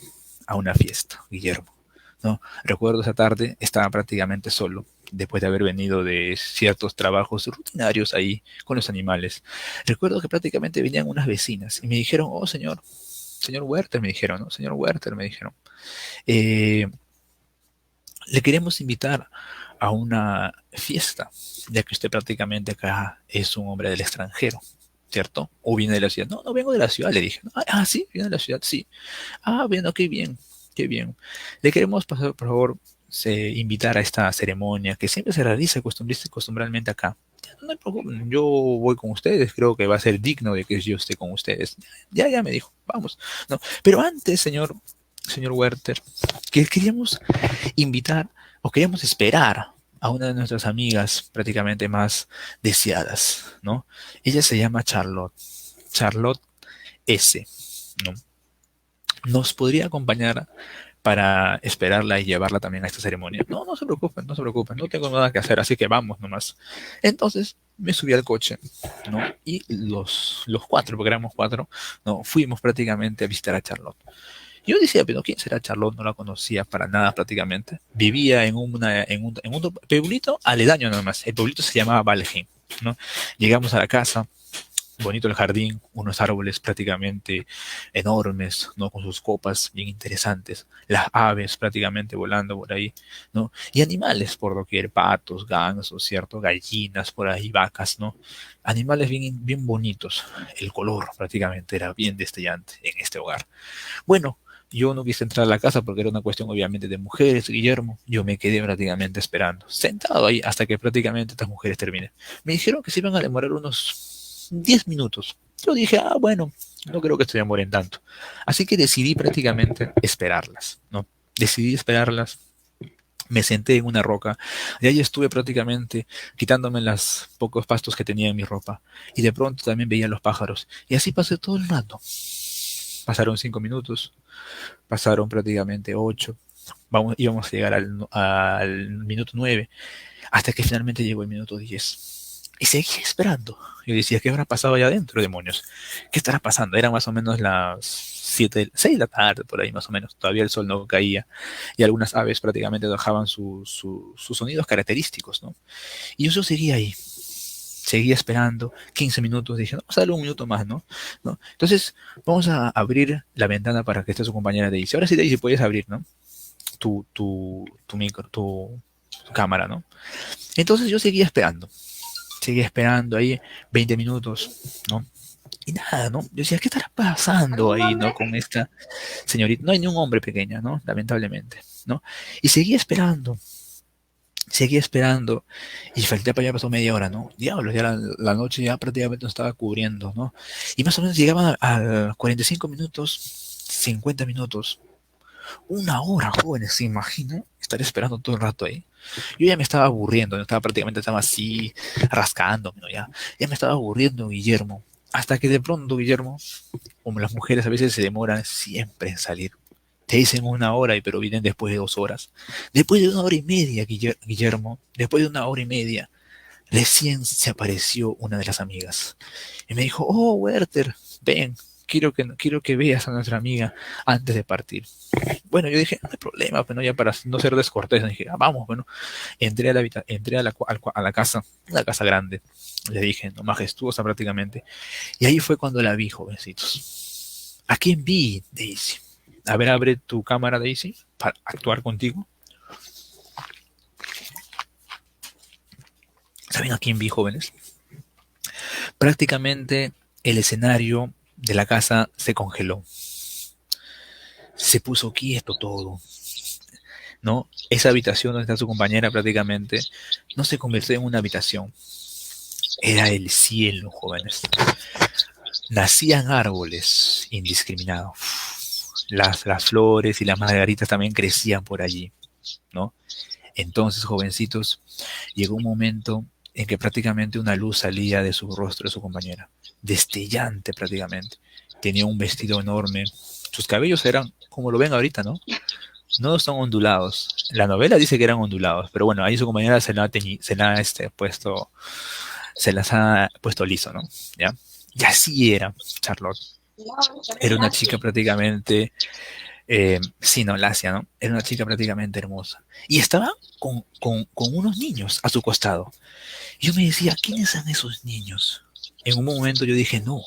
a una fiesta, Guillermo, ¿no? Recuerdo esa tarde, estaba prácticamente solo, después de haber venido de ciertos trabajos rutinarios ahí con los animales. Recuerdo que prácticamente venían unas vecinas y me dijeron, oh señor Werther, me dijeron, ¿no? Señor Werther, me dijeron, "eh, le queremos invitar a una fiesta, ya que usted prácticamente acá es un hombre del extranjero, ¿cierto? O viene de la ciudad. No, no vengo de la ciudad, le dije. Ah, sí, viene de la ciudad, sí. Ah, bueno, qué bien, qué bien. Le queremos pasar, por favor, invitar a esta ceremonia que siempre se realiza costumbralmente acá. No me preocupen, yo voy con ustedes, creo que va a ser digno de que yo esté con ustedes. Ya me dijo, vamos. No, pero antes, señor Werther, que queríamos invitar o queríamos esperar a una de nuestras amigas prácticamente más deseadas, ¿no? Ella se llama Charlotte, Charlotte S, ¿no? Nos podría acompañar para esperarla y llevarla también a esta ceremonia. No, no se preocupen, no se preocupen, no tengo nada que hacer, así que vamos nomás. Entonces me subí al coche, ¿no? Y los cuatro, porque éramos cuatro, ¿no? Fuimos prácticamente a visitar a Charlotte. Yo decía, pero ¿quién será Charlotte? No la conocía para nada prácticamente. Vivía en un pueblito aledaño nada más. El pueblito se llamaba Valheim, ¿no? Llegamos a la casa, bonito el jardín, unos árboles prácticamente enormes, ¿no? Con sus copas bien interesantes, las aves prácticamente volando por ahí, ¿no? Y animales por doquier, patos, gansos, ¿cierto? Gallinas por ahí, vacas, ¿no? Animales bien bonitos. El color prácticamente era bien destellante en este hogar. Bueno, yo no quise entrar a la casa porque era una cuestión obviamente de mujeres, Guillermo. Yo me quedé prácticamente esperando, sentado ahí hasta que prácticamente estas mujeres terminen. Me dijeron que se iban a demorar unos 10 minutos. Yo dije, ah, bueno, no creo que se demoren tanto. Así que decidí prácticamente esperarlas, ¿no? Decidí esperarlas. Me senté en una roca y ahí estuve prácticamente quitándome los pocos pastos que tenía en mi ropa. Y de pronto también veía los pájaros. Y así pasé todo el rato. Pasaron 5 minutos, pasaron prácticamente 8. Íbamos a llegar al minuto 9, hasta que finalmente llegó el minuto 10. Y seguía esperando. Yo decía, ¿qué habrá pasado allá adentro, demonios? ¿Qué estará pasando? Eran más o menos las 6 de la tarde, por ahí más o menos. Todavía el sol no caía y algunas aves prácticamente dejaban sus sonidos característicos, ¿no? Y yo seguía ahí, seguía esperando 15 minutos, dije, no, vamos a darle un minuto más, ¿no? ¿No? Entonces, vamos a abrir la ventana para que esté su compañera Daisy. Ahora sí, Daisy, puedes abrir, ¿no? Tu micro, tu cámara, ¿no? Entonces yo seguía esperando ahí 20 minutos, ¿no? Y nada, ¿no? Yo decía, ¿qué estará pasando ¿Algún ahí, ¿no? hombre? Con esta señorita. No hay ni un hombre pequeña, ¿no? Lamentablemente, ¿no? Y seguía esperando y falté para allá, pasó media hora, ¿no? Diablos, ya la noche ya prácticamente nos estaba cubriendo, ¿no? Y más o menos llegaba a 45 minutos, 50 minutos, una hora, jóvenes, ¿se imaginan? Estar esperando todo el rato ahí. Yo ya me estaba aburriendo, ¿no? Estaba así rascándome, ¿no? Ya me estaba aburriendo, Guillermo. Hasta que de pronto, Guillermo, como las mujeres a veces se demoran siempre en salir, Te dicen 1 hora, pero vienen después de 2 horas. Después de 1 hora y media, Guillermo, después de 1 hora y media, recién se apareció una de las amigas. Y me dijo, oh, Werther, ven, quiero que veas a nuestra amiga antes de partir. Bueno, yo dije, no hay problema, pero no, ya para no ser descortés, dije, "Ah, vamos, bueno". Entré a la casa, una casa grande, le dije, no, majestuosa prácticamente. Y ahí fue cuando la vi, jovencitos. ¿A quién vi, Daisy? A ver, abre tu cámara, Daisy, para actuar contigo. ¿Saben a quién vi, jóvenes? Prácticamente el escenario de la casa se congeló. Se puso quieto todo, ¿no? Esa habitación donde está su compañera prácticamente no se convirtió en una habitación. Era el cielo, jóvenes. Nacían árboles indiscriminados. Las flores y las margaritas también crecían por allí, ¿no? Entonces, jovencitos, llegó un momento en que prácticamente una luz salía de su rostro de su compañera, destellante prácticamente. Tenía un vestido enorme, sus cabellos eran, como lo ven ahorita, ¿no? No son ondulados. La novela dice que eran ondulados, pero bueno, ahí su compañera se las ha puesto liso, ¿no? ¿Ya? Y así era Charlotte. Era una chica prácticamente sí, no, Lacia, ¿no? Era una chica prácticamente hermosa. Y estaba con unos niños a su costado. Y yo me decía, ¿quiénes son esos niños? En un momento yo dije, no,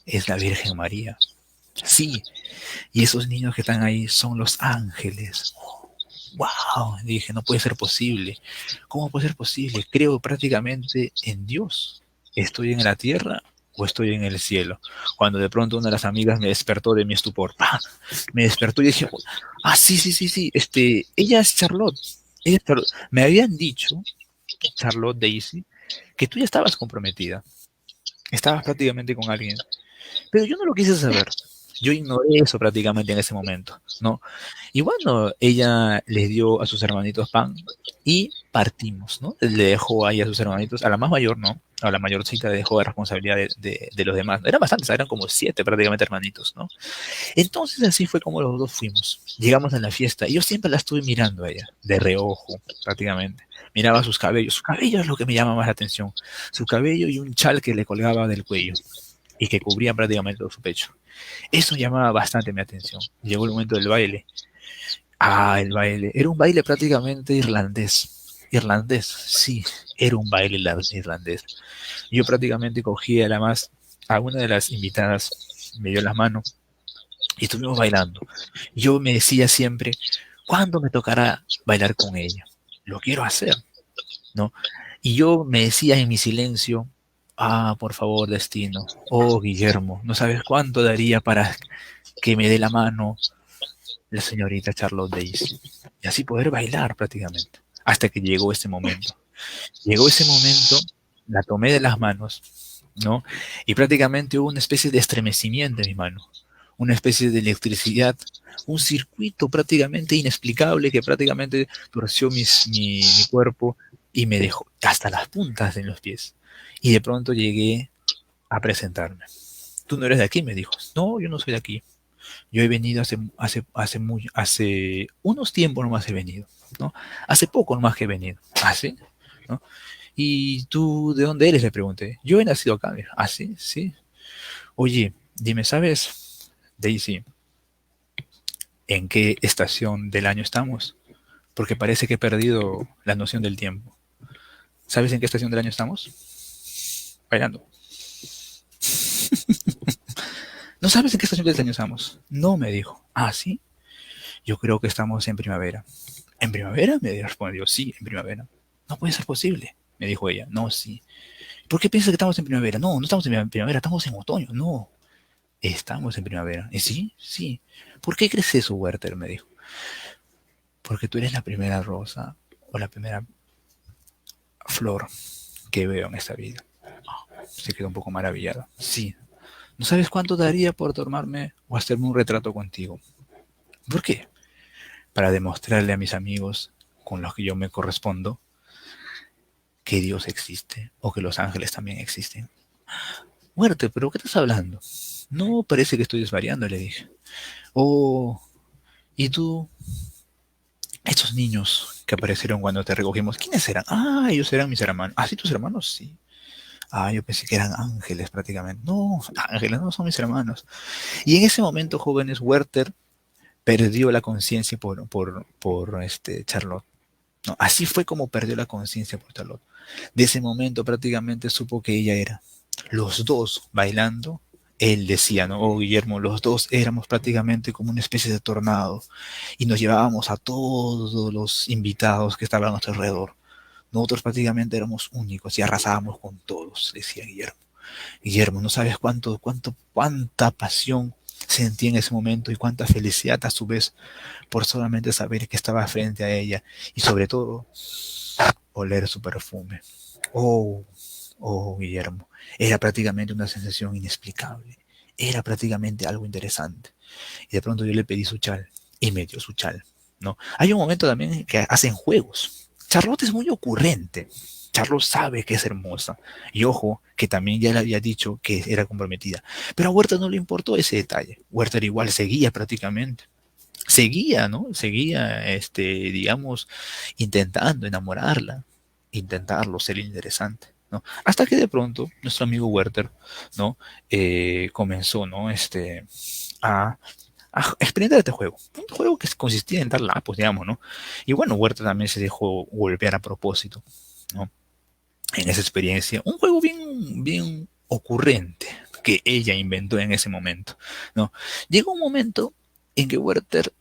es la Virgen María. Sí, y esos niños que están ahí son los ángeles. ¡Wow! Dije, no puede ser posible. ¿Cómo puede ser posible? Creo prácticamente en Dios. ¿Estoy en la tierra o estoy en el cielo? Cuando de pronto una de las amigas me despertó de mi estupor. ¡Pah! Me despertó y dije, ah, sí, sí, sí, sí, ella es Charlotte. Ella es Charlotte. Me habían dicho, Charlotte Daisy, que tú ya estabas comprometida. Estabas prácticamente con alguien. Pero yo no lo quise saber. Yo ignoré eso prácticamente en ese momento, ¿no? Y bueno, ella les dio a sus hermanitos pan y partimos, ¿no? Le dejó ahí a sus hermanitos, a la más mayor, ¿no? A la mayorcita le dejó de responsabilidad de los demás. Eran bastantes, eran como 7 prácticamente hermanitos, ¿no? Entonces así fue como los dos fuimos. Llegamos a la fiesta y yo siempre la estuve mirando a ella, de reojo, prácticamente. Miraba sus cabellos. Su cabello es lo que me llama más la atención. Su cabello y un chal que le colgaba del cuello y que cubría prácticamente todo su pecho. Eso llamaba bastante mi atención. Llegó el momento del baile. Ah, el baile. Era un baile prácticamente irlandés. Irlandés, sí, era un baile irlandés. Yo prácticamente cogí a una de las invitadas, me dio la mano y estuvimos bailando. Yo me decía siempre, ¿cuándo me tocará bailar con ella? Lo quiero hacer, ¿no? Y yo me decía en mi silencio, ah, por favor, destino, oh, Guillermo, no sabes cuánto daría para que me dé la mano la señorita Charlotte Daisy. Y así poder bailar prácticamente, hasta que llegó ese momento. Llegó ese momento, la tomé de las manos, ¿no? Y prácticamente hubo una especie de estremecimiento en mi mano, una especie de electricidad, un circuito prácticamente inexplicable que prácticamente torció mi cuerpo y me dejó hasta las puntas de los pies. Y de pronto llegué a presentarme. Tú no eres de aquí, me dijo. No, yo no soy de aquí. Yo he venido hace unos tiempos nomás he venido, ¿no? Hace poco nomás que he venido. ¿Ah, sí? ¿No? ¿Y tú de dónde eres? Le pregunté. Yo he nacido acá. Mira. ¿Ah, sí? Sí. Oye, dime, ¿sabes, Daisy, en qué estación del año estamos? Porque parece que he perdido la noción del tiempo. ¿Sabes en qué estación del año estamos? Bailando. ¿No sabes en qué estación del año estamos? No, me dijo. ¿Ah, sí? Yo creo que estamos en primavera. ¿En primavera? Me respondió. Sí, en primavera. No puede ser posible, me dijo ella. No, sí. ¿Por qué piensas que estamos en primavera? No, no estamos en primavera, estamos en otoño. No, estamos en primavera. ¿Y sí? Sí. ¿Por qué crees eso, Werther? Me dijo. Porque tú eres la primera rosa o la primera flor que veo en esta vida. Se quedó un poco maravillado. Sí. ¿No sabes cuánto daría por tomarme o hacerme un retrato contigo? ¿Por qué? Para demostrarle a mis amigos con los que yo me correspondo que Dios existe o que los ángeles también existen. Muerte, ¿pero qué estás hablando? No, parece que estoy desvariando, le dije. Oh, Y tú, estos niños que aparecieron cuando te recogimos, ¿quiénes eran? Ah, ellos eran mis hermanos. ¿Ah, sí, tus hermanos? Sí. Ah, yo pensé que eran ángeles prácticamente. No, ángeles no son mis hermanos. Y en ese momento, jóvenes, Werther perdió la conciencia por Charlotte. No, así fue como perdió la conciencia por Charlotte. De ese momento prácticamente supo que ella era. Los dos bailando, él decía, ¿no? Oh, Guillermo, los dos éramos prácticamente como una especie de tornado y nos llevábamos a todos los invitados que estaban a nuestro alrededor. Nosotros prácticamente éramos únicos y arrasábamos con todos, decía Guillermo. Guillermo, no sabes cuánta pasión sentí en ese momento y cuánta felicidad a su vez por solamente saber que estaba frente a ella y sobre todo oler su perfume. Oh, oh, Guillermo, era prácticamente una sensación inexplicable, era prácticamente algo interesante. Y de pronto yo le pedí su chal y me dio su chal, ¿no? Hay un momento también que hacen juegos. Charlotte es muy ocurrente. Charlotte sabe que es hermosa. Y ojo, que también ya le había dicho que era comprometida. Pero a Huerta no le importó ese detalle. Huerta igual seguía prácticamente. Seguía, ¿no? Seguía, digamos, intentando enamorarla, intentarlo ser interesante, ¿no? Hasta que de pronto nuestro amigo Werther, ¿no? Comenzó, ¿no? A experimentar este juego. Un juego que consistía en dar lapos, digamos, ¿no? Y bueno, Werther también se dejó golpear a propósito, ¿no? En esa experiencia. Un juego bien ocurrente que ella inventó en ese momento, ¿no? Llegó un momento en que Werther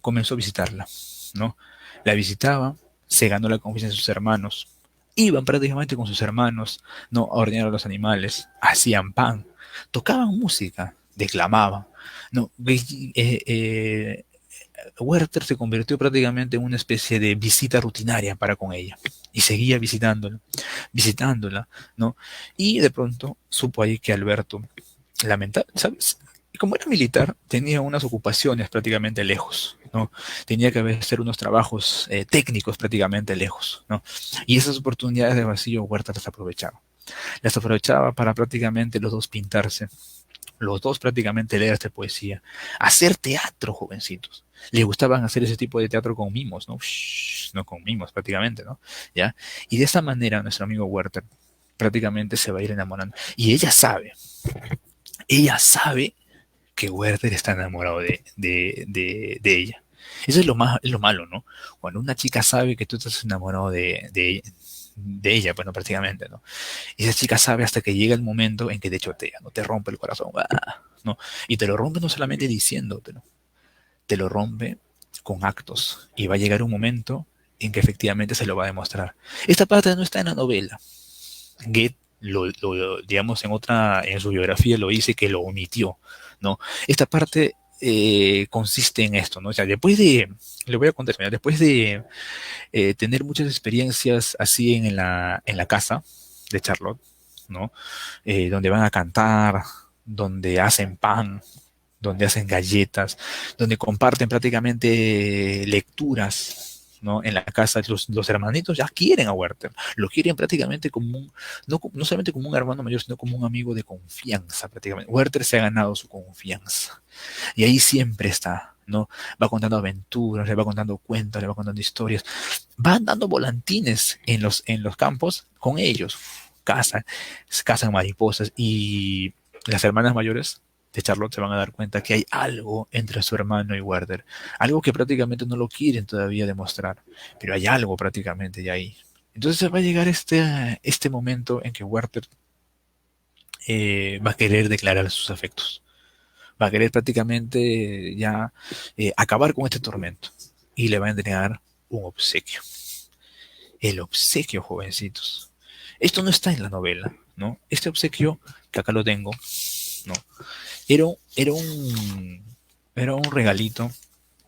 comenzó a visitarla, ¿no? La visitaba, se ganó la confianza de sus hermanos, iban prácticamente con sus hermanos, ¿no? A ordenar a los animales, hacían pan, tocaban música, declamaban, ¿no? Werther se convirtió prácticamente en una especie de visita rutinaria para con ella y seguía visitándola, ¿no? Y de pronto supo ahí que Alberto, lamentable, ¿sabes? Como era militar, tenía unas ocupaciones prácticamente lejos, ¿no? Tenía que hacer unos trabajos técnicos prácticamente lejos, ¿no? Y esas oportunidades de vacío Huerta las aprovechaba. Las aprovechaba para prácticamente los dos pintarse, los dos prácticamente leer esta poesía, hacer teatro, jovencitos. Les gustaban hacer ese tipo de teatro con mimos, ¿no? Shh, no con mimos prácticamente, ¿no? ¿Ya? Y de esta manera nuestro amigo Werther prácticamente se va a ir enamorando. Y ella sabe que Werther está enamorado de ella. Eso es lo malo, ¿no? Cuando una chica sabe que tú estás enamorado de ella, bueno, prácticamente, ¿no? Y esa chica sabe hasta que llega el momento en que te chotea, ¿no? Te rompe el corazón, ¡ah! ¿No? Y te lo rompe no solamente diciéndotelo, te lo rompe con actos. Y va a llegar un momento en que efectivamente se lo va a demostrar. Esta parte no está en la novela. Goethe digamos, en su biografía lo dice que lo omitió, ¿no? Esta parte consiste en esto, ¿no? O sea, le voy a contar, mira, después de tener muchas experiencias así en la casa de Charlotte, ¿no? Donde van a cantar, donde hacen pan, donde hacen galletas, donde comparten prácticamente lecturas, ¿no? En la casa, los hermanitos ya quieren a Werther, lo quieren prácticamente como no solamente como un hermano mayor, sino como un amigo de confianza prácticamente. Werther se ha ganado su confianza y ahí siempre está, ¿no? Va contando aventuras, le va contando cuentos, le va contando historias, van dando volantines en los campos con ellos, cazan, cazan mariposas y las hermanas mayores de Charlotte se van a dar cuenta que hay algo entre su hermano y Werther, algo que prácticamente no lo quieren todavía demostrar, pero hay algo prácticamente ya ahí. Entonces va a llegar este momento en que Werther va a querer declarar sus afectos, va a querer prácticamente ya acabar con este tormento y le va a entregar un obsequio. El obsequio, jovencitos. Esto no está en la novela, ¿no? Este obsequio, que acá lo tengo, ¿no? Era, era un, era un regalito,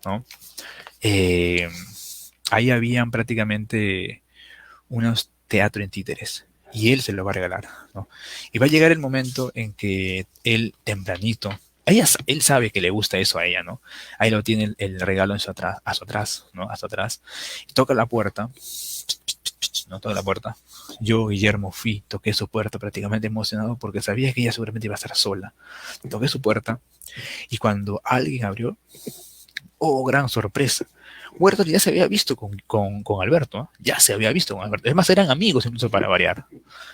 ¿no? Eh, Ahí habían prácticamente unos teatro en títeres y él se lo va a regalar, ¿no? Y va a llegar el momento en que él tempranito, él sabe que le gusta eso a ella, ¿no? Ahí lo tiene el regalo en a su atrás, ¿no? A su atrás. Toca la puerta, ¿no? Toca la puerta. Yo, Guillermo, toqué su puerta prácticamente emocionado porque sabía que ella seguramente iba a estar sola. Toqué su puerta y cuando alguien abrió, Oh, gran sorpresa. Werther ya se había visto con Alberto, ¿no? Ya se había visto con Alberto. Es más, eran amigos incluso para variar.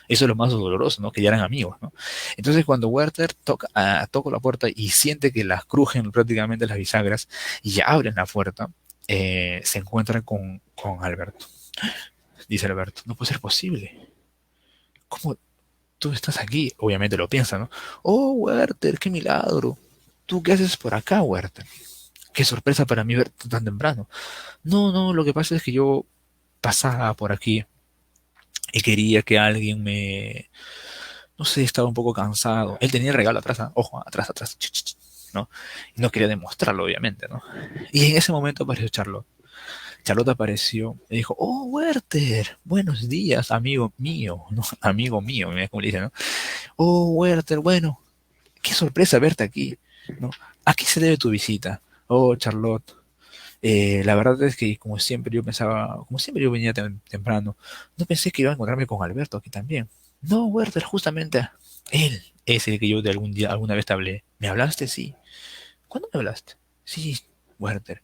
Eso es lo más doloroso, ¿no? Que ya eran amigos, ¿no? Entonces cuando Werther toca la puerta y siente que las crujen prácticamente las bisagras y ya abren la puerta, se encuentra con Alberto. Dice Alberto, no puede ser posible. ¿Cómo tú estás aquí? Obviamente lo piensa, ¿no? Oh, Werther, qué milagro. ¿Tú qué haces por acá, Werther? Qué sorpresa para mí verte tan temprano. No, no, lo que pasa es que yo pasaba por aquí y quería que alguien me... No sé, estaba un poco cansado. Él tenía el regalo atrás, ¿no? Ojo, atrás, atrás, ¿no? Y no quería demostrarlo, obviamente, ¿no? Y en ese momento apareció Charlotte. Charlotte apareció y dijo, oh, Werther, buenos días, amigo mío, ¿no? Amigo mío, mira cómo le dice, ¿no? Oh, Werther, bueno, qué sorpresa verte aquí, ¿no? ¿A qué se debe tu visita? Oh, Charlotte, la verdad es que como siempre yo pensaba, como siempre yo venía temprano, no pensé que iba a encontrarme con Alberto aquí también. No, Werther, justamente él es el que yo de algún día, alguna vez te hablé. ¿Me hablaste? Sí. ¿Cuándo me hablaste? Sí, Werther,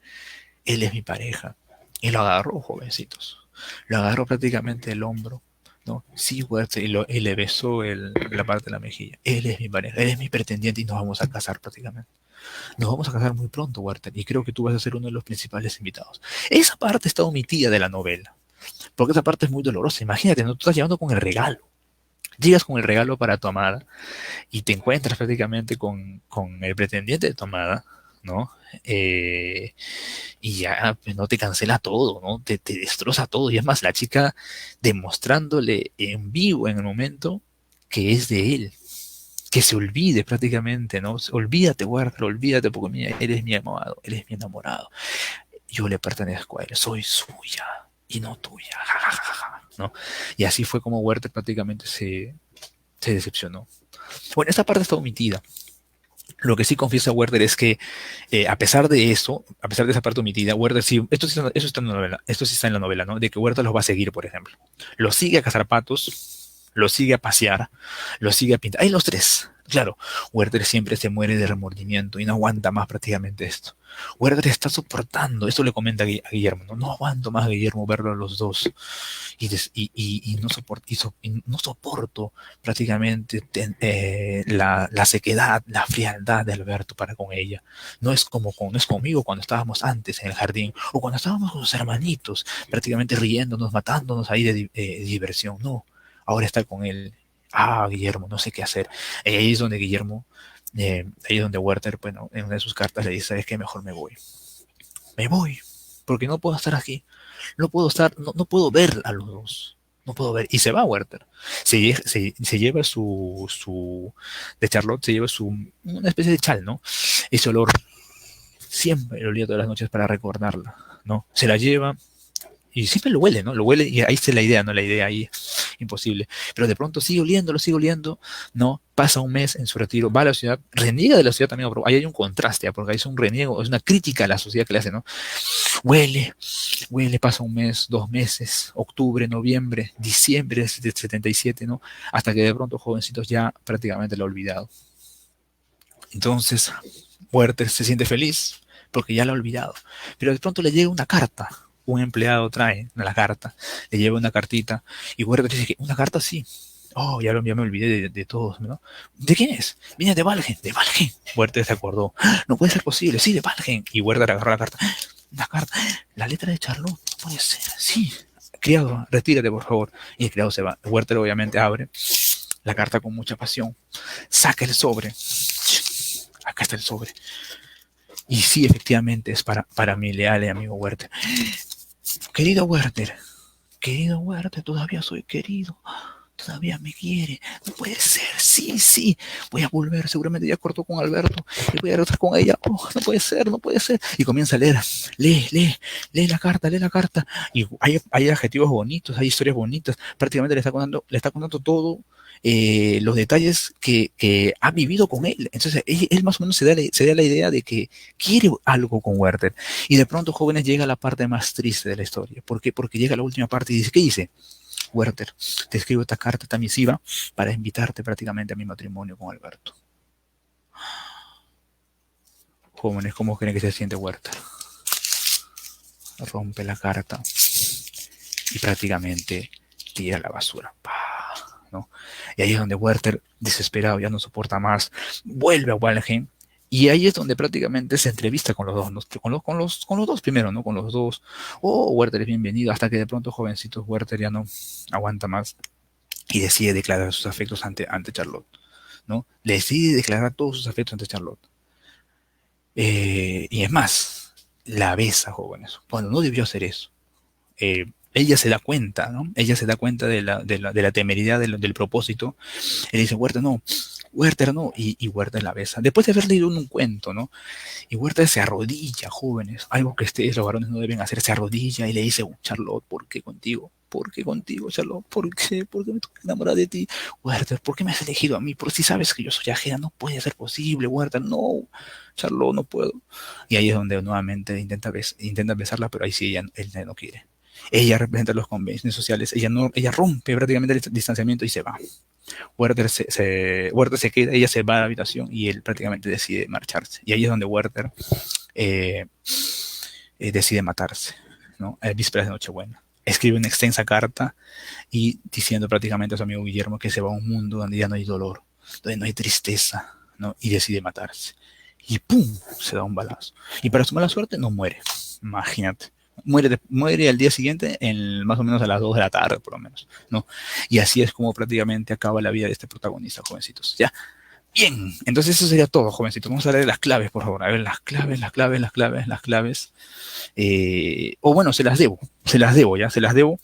él es mi pareja. Y lo agarró, jovencitos. Lo agarró prácticamente el hombro, ¿no? Sí, Werther, y le besó la parte de la mejilla. Él es mi pareja, él es mi pretendiente y nos vamos a casar prácticamente. Nos vamos a casar muy pronto, Werther, y creo que tú vas a ser uno de los principales invitados. Esa parte está omitida de la novela, porque esa parte es muy dolorosa. Imagínate, ¿no? Tú estás llevando con el regalo. Llegas con el regalo para tu amada y te encuentras prácticamente con el pretendiente de tu amada, ¿no? Y ya pues, no te cancela todo, ¿no? Te destroza todo. Y es más, la chica demostrándole en vivo en el momento que es de él, que se olvide prácticamente, ¿no? Olvídate, Werther, olvídate, porque mira, eres mi amado, eres mi enamorado. Yo le pertenezco a él, soy suya y no tuya, ja, ja, ja, ja, ¿no? Y así fue como Werther prácticamente se decepcionó. Bueno, esta parte está omitida. Lo que sí confiesa Werther es que, a pesar de eso, a pesar de esa parte omitida, Werther sí, eso está en la novela, esto sí está en la novela, ¿no? De que Werther los va a seguir, por ejemplo. Los sigue a cazar patos, los sigue a pasear, los sigue a pintar. Hay los tres. Claro, Werther siempre se muere de remordimiento y no aguanta más prácticamente esto. Werther está soportando, esto le comenta a Guillermo, ¿no? No aguanto más, Guillermo, verlo a los dos y no soporto, y no soporto prácticamente la sequedad, la frialdad de Alberto para con ella. No es conmigo cuando estábamos antes en el jardín o cuando estábamos con los hermanitos, prácticamente riéndonos, matándonos ahí de diversión. No, ahora está con él. Ah, Guillermo, no sé qué hacer. Ahí es donde Guillermo, ahí es donde Werther, bueno, en una de sus cartas le dice, ¿sabes qué? Mejor me voy. Me voy, porque no puedo estar aquí. No puedo estar, no puedo ver a los dos. No puedo ver. Y se va Werther. Se lleva de Charlotte, se lleva una especie de chal, ¿no? Ese olor, siempre lo olía todas las noches para recordarla, ¿no? Se la lleva, y siempre lo huele, ¿no? Lo huele y ahí está la idea, ¿no? La idea ahí, imposible. Pero de pronto sigue oliendo, ¿no? Pasa un mes en su retiro, va a la ciudad, reniega de la ciudad también, ahí hay un contraste, ¿eh? Porque ahí es un reniego, es una crítica a la sociedad que le hace, ¿no? Huele, huele, pasa un mes, 2 meses, octubre, noviembre, diciembre de 77, ¿no? Hasta que de pronto jovencitos ya prácticamente lo ha olvidado. Entonces, Werther se siente feliz porque ya lo ha olvidado. Pero de pronto le llega una carta. Un empleado trae la carta, le lleva una cartita y Werther dice que una carta sí. Oh, ya me olvidé de todos, ¿no? ¿De quién es? Viene de Valgen, de Valgen. Werther se acordó. ¡Ah! No puede ser posible, sí, de Valgen. Y Werther agarró la carta. Una carta, la letra de Charlotte, no puede ser, sí. Criado, retírate por favor. Y el criado se va. Werther obviamente abre la carta con mucha pasión. Saca el sobre. Acá está el sobre. Y sí, efectivamente es para mi leal y amigo Werther. Querido Werther, todavía soy querido. Todavía me quiere. No puede ser. Sí, sí. Voy a volver. Seguramente ya cortó con Alberto. Y voy a regresar con ella. Oh, no puede ser, no puede ser. Y comienza a leer. Lee la carta, lee la carta. Y hay adjetivos bonitos, hay historias bonitas. Prácticamente le está contando todo. Los detalles que ha vivido con él. Entonces, él más o menos se da la idea de que quiere algo con Werther. Y de pronto, jóvenes, llega la parte más triste de la historia. ¿Por qué? Porque llega la última parte y dice, ¿qué dice? Werther, te escribo esta carta, esta misiva, para invitarte prácticamente a mi matrimonio con Alberto. Jóvenes, ¿cómo creen que se siente Werther? rompe la carta y prácticamente tira la basura. ¡Pah! ¿No? Y ahí es donde Werther, desesperado, ya no soporta más, vuelve a Walheim. Y ahí es donde prácticamente se entrevista con los dos, ¿no? Con los dos primero, ¿no? Con los dos. Oh, Werther es bienvenido, hasta que de pronto, jovencitos, Werther ya no aguanta más y decide declarar sus afectos ante Charlotte, ¿no? Le decide declarar todos sus afectos ante Charlotte. Y es más, la besa, jóvenes, cuando no debió hacer eso. Ella se da cuenta, ¿no? Ella se da cuenta de la temeridad del propósito. Él dice, Werther no, y Werther la besa. Después de haber leído un cuento, ¿no? Y Werther se arrodilla, jóvenes, algo que ustedes los varones no deben hacer, se arrodilla y le dice, Charlotte, ¿por qué contigo? ¿Por qué contigo, Charlotte? ¿Por qué? ¿Por qué me estoy enamorada de ti? Werther, ¿por qué me has elegido a mí? Por si sabes que yo soy ajena, no puede ser posible, Werther, no, Charlotte, no puedo. Y ahí es donde nuevamente intenta besarla, pero ahí sí él no quiere. Ella representa los convenios sociales, ella rompe prácticamente el distanciamiento y se va. Werther se queda, ella se va a la habitación y él prácticamente decide marcharse. Y ahí es donde Werther decide matarse, ¿no? A vísperas de Nochebuena. Escribe una extensa carta y diciendo prácticamente a su amigo Guillermo que se va a un mundo donde ya no hay dolor, donde no hay tristeza, ¿no? Y decide matarse. Y ¡pum! Se da un balazo. Y para su mala suerte no muere. Imagínate. Muere al día siguiente, más o menos a las 2 de la tarde, por lo menos, ¿no? Y así es como prácticamente acaba la vida de este protagonista, jovencitos. ¿Ya? Bien, entonces eso sería todo, jovencitos. Vamos a ver las claves, por favor. A ver, las claves, las claves, las claves, las claves. O bueno, ya, se las debo.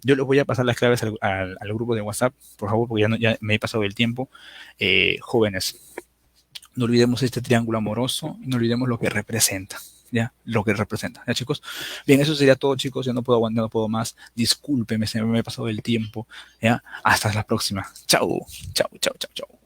Yo les voy a pasar las claves al grupo de WhatsApp, por favor, porque ya me he pasado el tiempo. Jóvenes, no olvidemos este triángulo amoroso y no olvidemos lo que representa. ¿Ya? Lo que representa, ¿ya, chicos? Bien, eso sería todo, chicos. Ya no puedo aguantar, no puedo más. Discúlpeme, se me he pasado el tiempo. ¿Ya? Hasta la próxima. Chau, chau, chau, chau, chau.